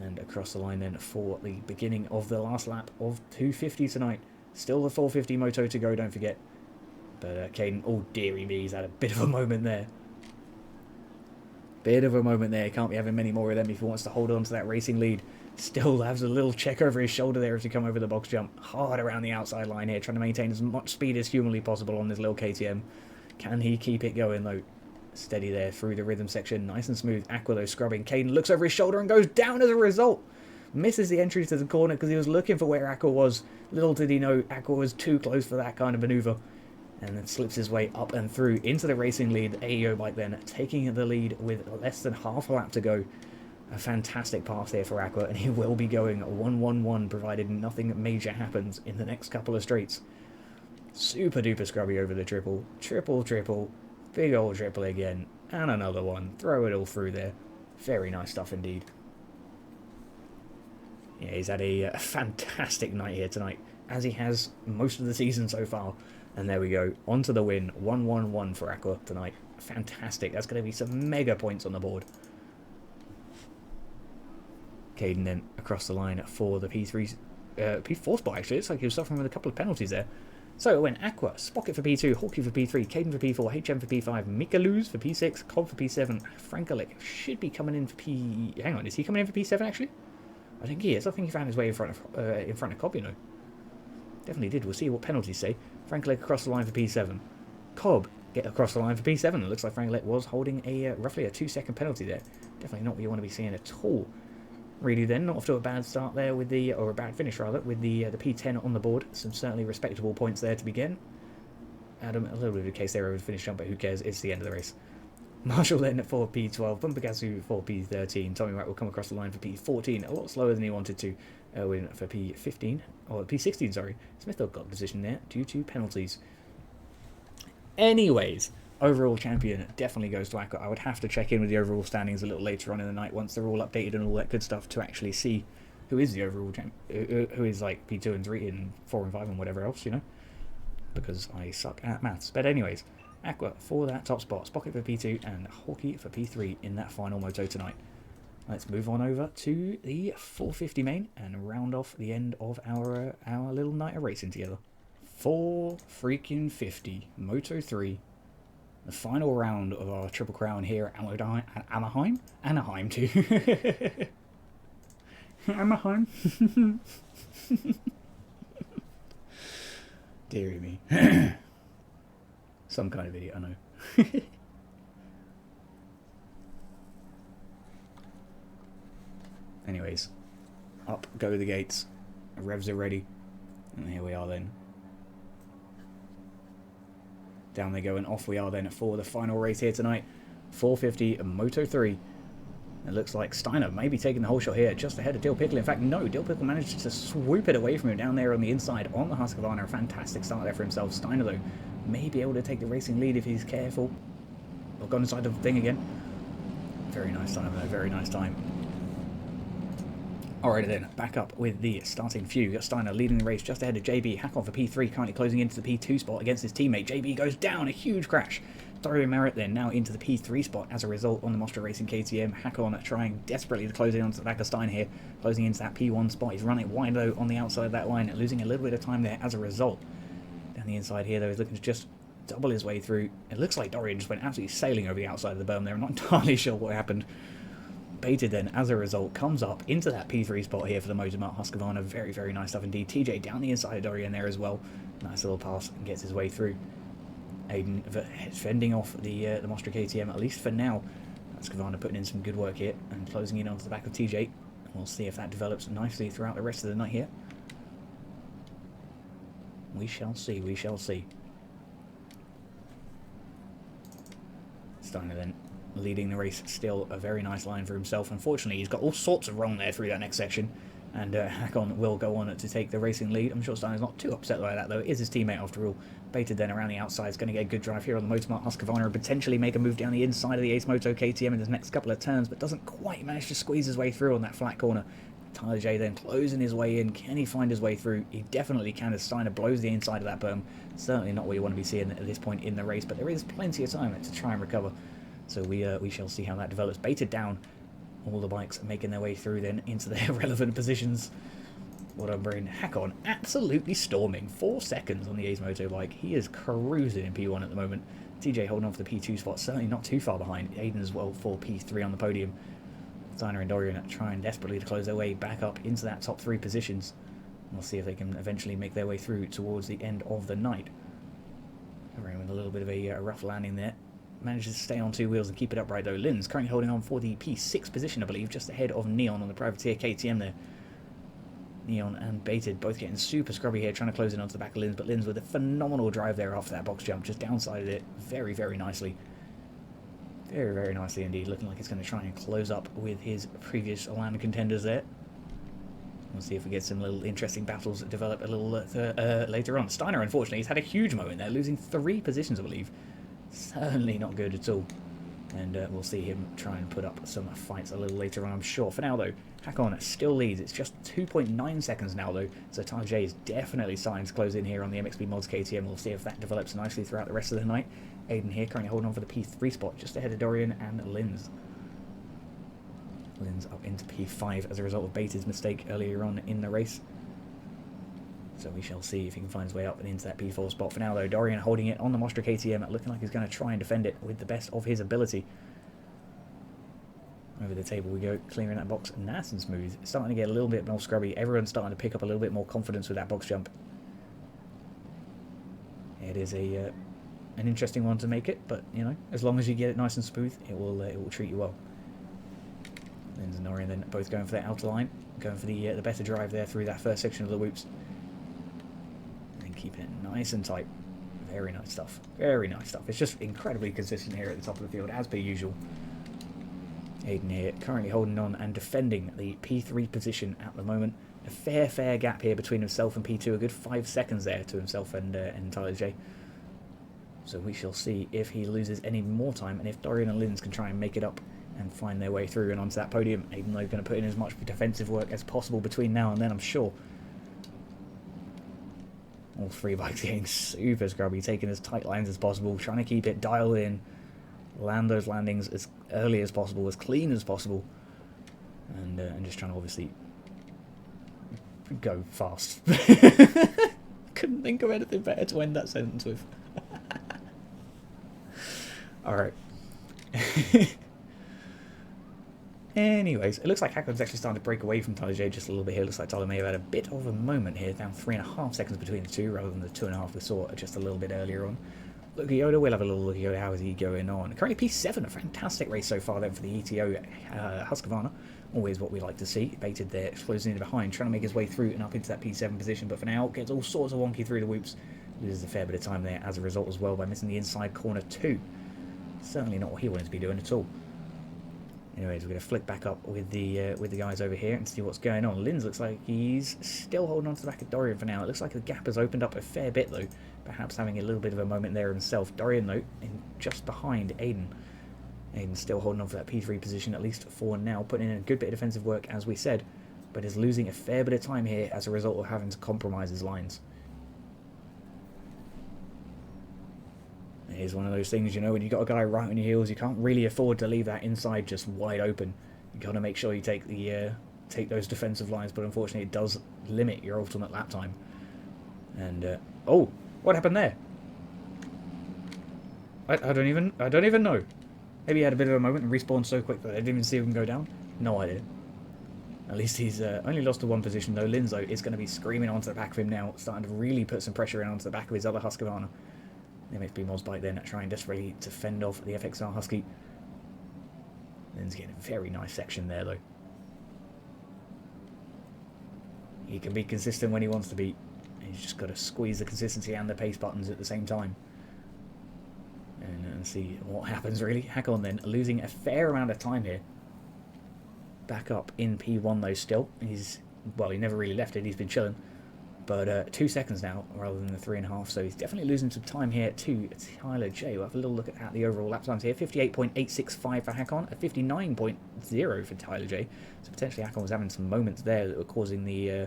And across the line then for the beginning of the last lap of 250 tonight. Still the 450 Moto to go, don't forget. But Caden, oh dearie me, he's had a bit of a moment there. Bit of a moment there. Can't be having many more of them if he wants to hold on to that racing lead. Still has a little check over his shoulder there as we come over the box jump. Hard around the outside line here, trying to maintain as much speed as humanly possible on this little KTM. Can he keep it going, though? Steady there through the rhythm section. Nice and smooth. Aqua, though, scrubbing. Caden looks over his shoulder and goes down as a result. Misses the entry to the corner because he was looking for where Aqua was. Little did he know Aqua was too close for that kind of manoeuvre. And then slips his way up and through into the racing lead. The AEO bike then taking the lead with less than half a lap to go. A fantastic pass here for Aqua, and he will be going 1-1-1 provided nothing major happens in the next couple of straights. Super duper scrubby over the triple. Triple. Big old triple again. And another one. Throw it all through there. Very nice stuff indeed. Yeah, he's had a fantastic night here tonight, as he has most of the season so far. And there we go, on to the win, 1-1-1 for Aqua tonight. Fantastic, that's going to be some mega points on the board. Caden then across the line for the P4 spot actually. Looks like he was suffering with a couple of penalties there. So it went Aqua, Spocket for P2, Hawkeye for P3, Caden for P4, HM for P5, Mikaluz for P6, Cobb for P7, Frankolik should be coming in for P... Hang on, is he coming in for P7 actually? I think he is. I think he found his way in front of Cobb, you know. Definitely did. We'll see what penalties say. Frankolik across the line for P7. Cobb get across the line for P7. It looks like Frankolik was holding a roughly a 2-second penalty there. Definitely not what you want to be seeing at all. Really then, not off to a bad start there with the, or a bad finish rather, with the P10 on the board. Some certainly respectable points there to begin. Adam, a little bit of a case there over the finish jump, but who cares? It's the end of the race. Marshall then for P12, Bumpagasu for P13, Tommy Wright will come across the line for P14, a lot slower than he wanted to win for P15, or P16, sorry. Smithfield got position there due to penalties. Anyways, overall champion definitely goes to Aqua. I would have to check in with the overall standings a little later on in the night once they're all updated and all that good stuff to actually see who is the overall champ, who is like P2 and 3 and 4 and 5 and whatever else, you know, because I suck at maths. But anyways, Aqua for that top spot, Spocket for P2 and Hawkeye for P3 in that final moto tonight. Let's move on over to the 450 main and round off the end of our little night of racing together. 450 Moto 3, the final round of our Triple Crown here at Anaheim? Anaheim too. Anaheim. Deary me. Some kind of idiot, I know. Anyways, up go the gates. Revs are ready. And here we are then. Down they go and off we are then for the final race here tonight. 450 Moto 3. It looks like Steiner may be taking the whole shot here, just ahead of Dill Pickle. In fact, no, Dill Pickle managed to swoop it away from him down there on the inside on the Husqvarna. A fantastic start there for himself. Steiner, though, may be able to take the racing lead if he's careful. Or gone inside the thing again. Very nice time, though. Very nice time. Alrighty then, back up with the starting few. We've got Steiner leading the race just ahead of JB. Hakon for P3, currently closing into the P2 spot against his teammate. JB goes down, a huge crash. Dorian Merritt then now into the P3 spot as a result on the Mostra Racing KTM. Hakon trying desperately to close in onto the back of Steiner here, closing into that P1 spot. He's running wide though on the outside of that line, losing a little bit of time there as a result. Down the inside here though, he's looking to just double his way through. It looks like Dorian just went absolutely sailing over the outside of the berm there. I'm not entirely sure what happened. Baited then, as a result, comes up into that P3 spot here for the Motormart Husqvarna. Very, very nice stuff indeed. TJ down the inside of Dorian there as well. Nice little pass and gets his way through. Aiden fending off the Mostra KTM, at least for now. Husqvarna putting in some good work here and closing in onto the back of TJ. We'll see if that develops nicely throughout the rest of the night here. We shall see, we shall see. Steiner then leading the race, still a very nice line for himself. Unfortunately, he's got all sorts of wrong there through that next section, and Hakon will go on to take the racing lead. I'm sure Steiner's not too upset by that, though. It is his teammate after all. Baited then around the outside, is going to get a good drive here on the Motormart Husqvarna and potentially make a move down the inside of the Ace Moto KTM in his next couple of turns, but doesn't quite manage to squeeze his way through on that flat corner. Tyler J then closing his way in. Can he find his way through? He definitely can, as Steiner blows the inside of that berm. Certainly not what you want to be seeing at this point in the race, but there is plenty of time to try and recover. So we shall see how that develops. Baited down, all the bikes making their way through then into their relevant positions. What a brain. Hakon absolutely storming. 4 seconds on the Ace Moto bike. He is cruising in P1 at the moment. TJ holding on for the P2 spot, certainly not too far behind. Aiden as well for P3 on the podium. Steiner and Dorian trying desperately to close their way back up into that top 3 positions. We'll see if they can eventually make their way through towards the end of the night. Covering with a little bit of a rough landing there. Manages to stay on 2 wheels and keep it upright though. Lynn's currently holding on for the P6 position, I believe, just ahead of Neon on the Privateer KTM there. Neon and Baited both getting super scrubby here, trying to close in onto the back of Linz, but Linz with a phenomenal drive there after that box jump, just downsided it very, very nicely. Very, very nicely indeed, looking like it's going to try and close up with his previous land contenders there. We'll see if we get some little interesting battles that develop a little later on. Steiner, unfortunately, he's had a huge moment there, losing 3 positions, I believe. Certainly not good at all. And we'll see him try and put up some fights a little later on, I'm sure. For now, though, Hakon still leads. It's just 2.9 seconds now, though. So Tyler J is definitely starting to close in here on the MXB Mods KTM. We'll see if that develops nicely throughout the rest of the night. Aiden here currently holding on for the P3 spot, just ahead of Dorian and Linz. Linz up into P5 as a result of Baited's mistake earlier on in the race. So we shall see if he can find his way up and into that P4 spot. For now, though, Dorian holding it on the Mostra KTM, looking like he's going to try and defend it with the best of his ability. Over the table we go, clearing that box nice and smooth. Starting to get a little bit more scrubby. Everyone's starting to pick up a little bit more confidence with that box jump. It is an interesting one to make it, but you know, as long as you get it nice and smooth, it will treat you well. Linz and Dorian then both going for that outer line, going for the better drive there through that first section of the whoops. Keeping it nice and tight. Very nice stuff. Very nice stuff. It's just incredibly consistent here at the top of the field, as per usual. Aiden here currently holding on and defending the P3 position at the moment. A fair gap here between himself and P2. A good 5 seconds there to himself and Tyler J. So we shall see if he loses any more time and if Dorian and Linz can try and make it up and find their way through and onto that podium. Aiden, though, going to put in as much defensive work as possible between now and then, I'm sure. All 3 bikes getting super scrubby, taking as tight lines as possible, trying to keep it dialed in, land those landings as early as possible, as clean as possible, and just trying to obviously go fast. Couldn't think of anything better to end that sentence with. Alright. Anyways, it looks like Hakon's actually starting to break away from Tyler J just a little bit here. Looks like Tyler may have had a bit of a moment here, down 3.5 seconds between the two, rather than the 2.5 we saw just a little bit earlier on. Look at Yoda, we'll have a little look at Yoda, how is he going on? Currently P7, a fantastic race so far then for the ETO Husqvarna. Always what we like to see. Baited there, closing in behind, trying to make his way through and up into that P7 position, but for now, gets all sorts of wonky through the whoops. Loses a fair bit of time there as a result as well by missing the inside corner 2. Certainly not what he wanted to be doing at all. Anyways, we're going to flick back up with the guys over here and see what's going on. Linz looks like he's still holding on to the back of Dorian for now. It looks like the gap has opened up a fair bit, though. Perhaps having a little bit of a moment there himself. Dorian, though, in just behind Aiden. Aiden's still holding on for that P3 position, at least for now. Putting in a good bit of defensive work, as we said. But is losing a fair bit of time here as a result of having to compromise his lines. It is one of those things, you know, when you've got a guy right on your heels, you can't really afford to leave that inside just wide open. You've got to make sure you take those defensive lines, but unfortunately it does limit your ultimate lap time. And, oh, what happened there? I don't even know. Maybe he had a bit of a moment and respawned so quick that I didn't even see him go down. No idea. At least he's only lost to 1 position, though. Linz, though, is going to be screaming onto the back of him now, starting to really put some pressure onto the back of his other Husqvarna. The MXB Mods bike then trying desperately to fend off the FXR Husky. Linz getting a very nice section there, though. He can be consistent when he wants to be. He's just got to squeeze the consistency and the pace buttons at the same time. And see what happens, really. Hakon then losing a fair amount of time here. Back up in P1, though, still. Well, he never really left it. He's been chilling. But 2 seconds now, rather than the 3.5, so he's definitely losing some time here to Tyler J. We'll have a little look at the overall lap times here. 58.865 for Hakon, 59.0 for Tyler J. So potentially Hakon was having some moments there that were causing the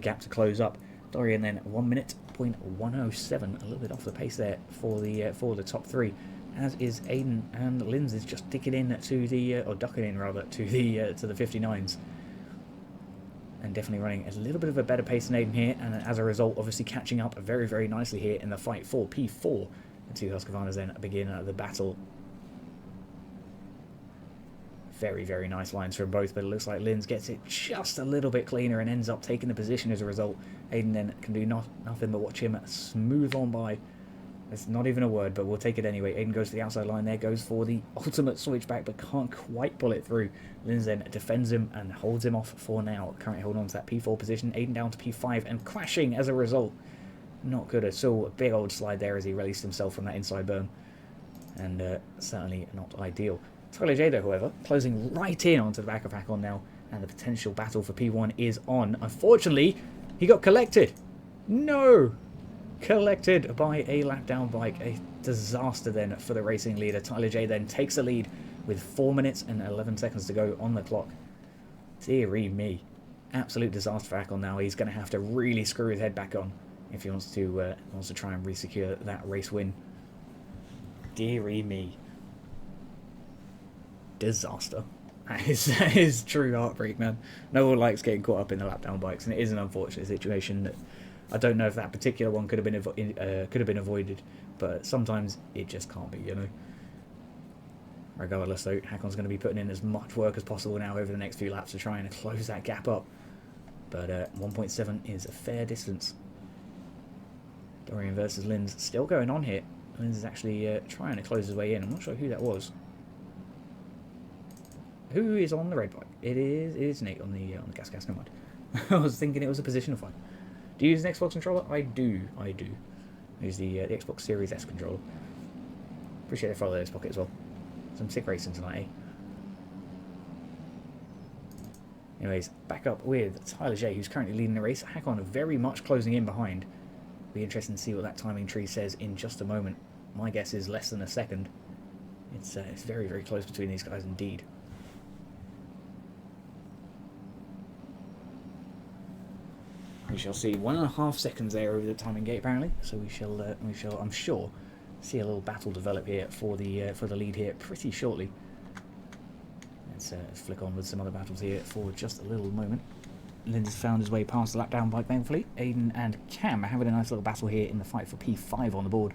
gap to close up. Dorian then 1 minute, 0.107, a little bit off the pace there for the top 3. As is Aiden, and Linz is just digging in to the, or ducking in rather, to the 59s. And definitely running a little bit of a better pace than Aiden here, and as a result, obviously catching up very, very nicely here in the fight for P4. The two Husqvarnas then begin the battle. Very, very nice lines from both, but it looks like Linz gets it just a little bit cleaner and ends up taking the position as a result. Aiden then can do nothing but watch him smooth on by It's not even a word, but we'll take it anyway. Aiden goes to the outside line there, goes for the ultimate switchback, but can't quite pull it through. Linz then defends him and holds him off for now. Currently holding on to that P4 position. Aiden down to P5 and crashing as a result. Not good at all. A big old slide there as he released himself from that inside berm. And certainly not ideal. Tyler J, though, however, closing right in onto the back of Hakon now. And the potential battle for P1 is on. Unfortunately, he got collected. No! Collected by a lap down bike. A disaster then for the racing leader. Tyler J then takes the lead with 4 minutes and 11 seconds to go on the clock. Dearie me. Absolute disaster for Hakon now. He's going to have to really screw his head back on if he wants to try and re-secure that race win. Dearie me. Disaster. That is true heartbreak, man. No one likes getting caught up in the lap down bikes, and it is an unfortunate situation that I don't know if that particular one could have been avoided, but sometimes it just can't be, you know. Regardless, though, Hakon's going to be putting in as much work as possible now over the next few laps to try and close that gap up. But 1.7 is a fair distance. Dorian versus Linz still going on here. Linz is actually trying to close his way in. I'm not sure who that was. Who is on the red bike? It is Nate on the gas. Never mind. I was thinking it was a positional fight. Do you use an Xbox controller? I do. I use the Xbox Series S controller. Appreciate the follow this pocket as well. Some sick racing tonight, eh? Anyways, back up with Tyler J, who's currently leading the race. Hakon very much closing in behind. Be interesting to see what that timing tree says in just a moment. My guess is less than a second. It's very, very close between these guys indeed. We shall see 1.5 seconds there over the timing gate apparently. So we shall, I'm sure, see a little battle develop here for the lead here pretty shortly. Let's flick on with some other battles here for just a little moment. Linz has found his way past the lap down bike, thankfully. Aiden and Cam are having a nice little battle here in the fight for P5 on the board.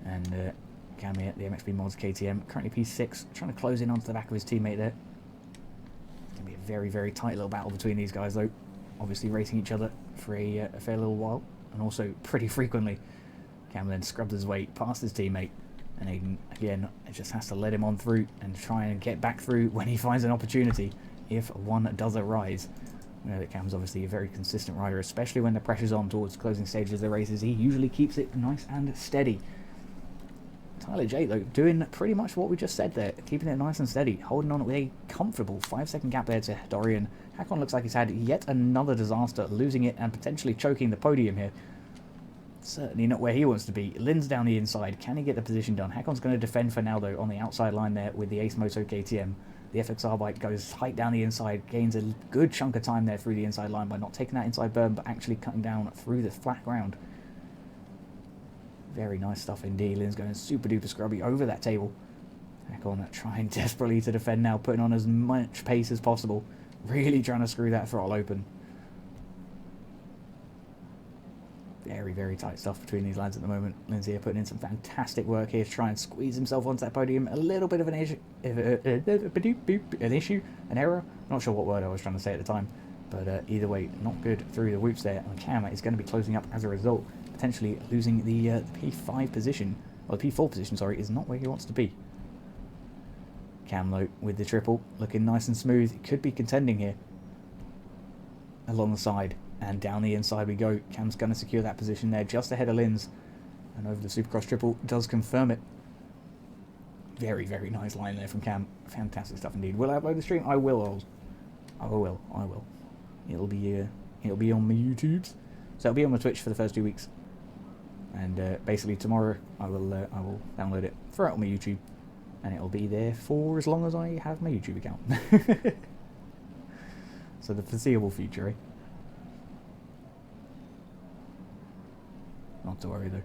And Cam here, the MXB Mods KTM, currently P6, trying to close in onto the back of his teammate there. It's going to be a very, very tight little battle between these guys, though. Obviously racing each other for a fair little while, and also pretty frequently. Cam then scrubbed his way past his teammate, and Aiden, again, just has to let him on through and try and get back through when he finds an opportunity, if one does arise. You know that Cam's obviously a very consistent rider, especially when the pressure's on towards the closing stages of the races. He usually keeps it nice and steady. Tyler J, though, doing pretty much what we just said there, keeping it nice and steady, holding on with a comfortable 5-second gap there to Dorian. Hakon looks like he's had yet another disaster, losing it and potentially choking the podium here. Certainly not where he wants to be. Linz down the inside. Can he get the position done? Hakon's going to defend for now, though, on the outside line there with the Ace Moto KTM. The FXR bike goes tight down the inside, gains a good chunk of time there through the inside line by not taking that inside berm, but actually cutting down through the flat ground. Very nice stuff indeed. Linz going super duper scrubby over that table. Hakon trying desperately to defend now, putting on as much pace as possible. Really trying to screw that throttle open. Very, very tight stuff between these lads at the moment. Linz here putting in some fantastic work here to try and squeeze himself onto that podium. A little bit of an issue, an error. Not sure what word I was trying to say at the time. But either way, not good through the whoops there. And Cam is going to be closing up as a result. Potentially losing the P5 position, or the P4 position, sorry, is not where he wants to be. Cam, though, with the triple, looking nice and smooth. He could be contending here. Along the side, and down the inside we go. Cam's going to secure that position there, just ahead of Linz. And over the Supercross triple, does confirm it. Very, very nice line there from Cam. Fantastic stuff indeed. Will I upload the stream? I will. I will. It'll be on my YouTubes. So it'll be on my Twitch for the first 2 weeks. And basically tomorrow I will download it, throw it on my YouTube, and it'll be there for as long as I have my YouTube account. So the foreseeable future, eh? Not to worry though.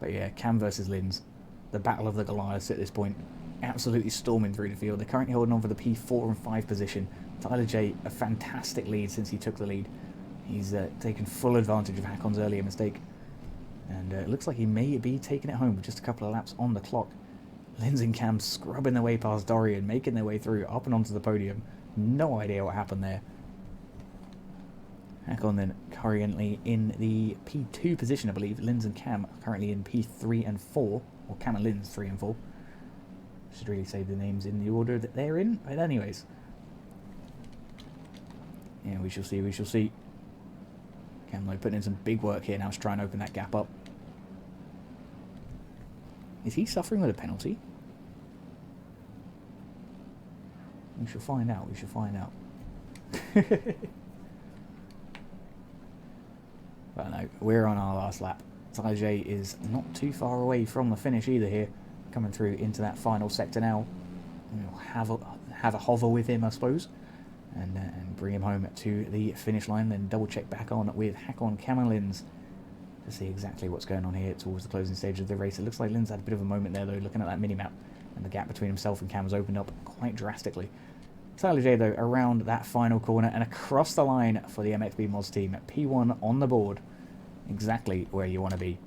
But yeah, Cam versus Linz, the battle of the Goliaths at this point, absolutely storming through the field. They're currently holding on for the P4 and 5 position. Tyler J, a fantastic lead since he took the lead. He's taken full advantage of Hakon's earlier mistake. And it looks like he may be taking it home with just a couple of laps on the clock. Linz and Cam scrubbing their way past Dorian, making their way through, up and onto the podium. No idea what happened there. Hakon then currently in the P2 position, I believe. Linz and Cam currently in P3 and 4, or Cam and Linz 3 and 4. Should really say the names in the order that they're in, but anyways. Yeah, we shall see, we shall see. Cam though putting in some big work here now to try and open that gap up. Is he suffering with a penalty? We shall find out, we shall find out. But no, we're on our last lap. Tyler J is not too far away from the finish either here. Coming through into that final sector now. We'll have a hover with him, I suppose. And bring him home to the finish line. Then double check back on with Hakon, Cam and Linz to see exactly what's going on here towards the closing stage of the race. It looks like Linz had a bit of a moment there though, looking at that mini-map. And the gap between himself and Cam has opened up quite drastically. Tyler J though around that final corner and across the line for the MXB Mods team at P1 on the board. Exactly where you want to be.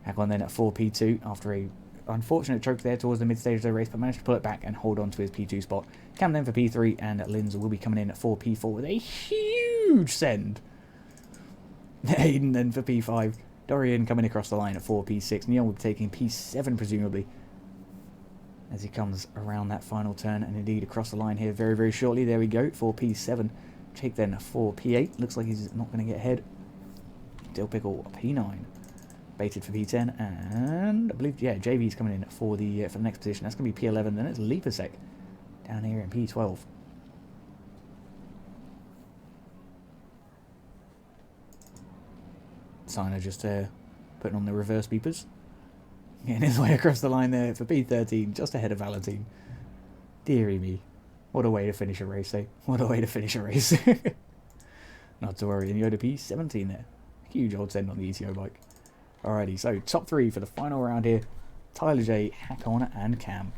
Hakon then at 4 P2 after a unfortunate choke there towards the mid-stage of the race, but managed to pull it back and hold on to his P2 spot. Cam then for P3, and Linz will be coming in at 4 P4 with a huge send. Aiden then for P5. Dorian coming across the line at 4 P6. Neil will be taking P7 presumably as he comes around that final turn, and indeed across the line here very, very shortly. There we go, 4 P7. Jake then 4 P8. Looks like he's not going to get ahead. Dill Pickle P9. Baited for P10, and I believe, yeah, JV's coming in for the next position. That's going to be P11, then it's Leapasek down here in P12. Signer just putting on the reverse beepers. Getting his way across the line there for P13, just ahead of Valentine. Deary me. What a way to finish a race, eh? What a way to finish a race. Not to worry, and Yoda P17 there. Huge old send on the ETO bike. Alrighty, so top 3 for the final round here. Tyler J, Hakon and Cam.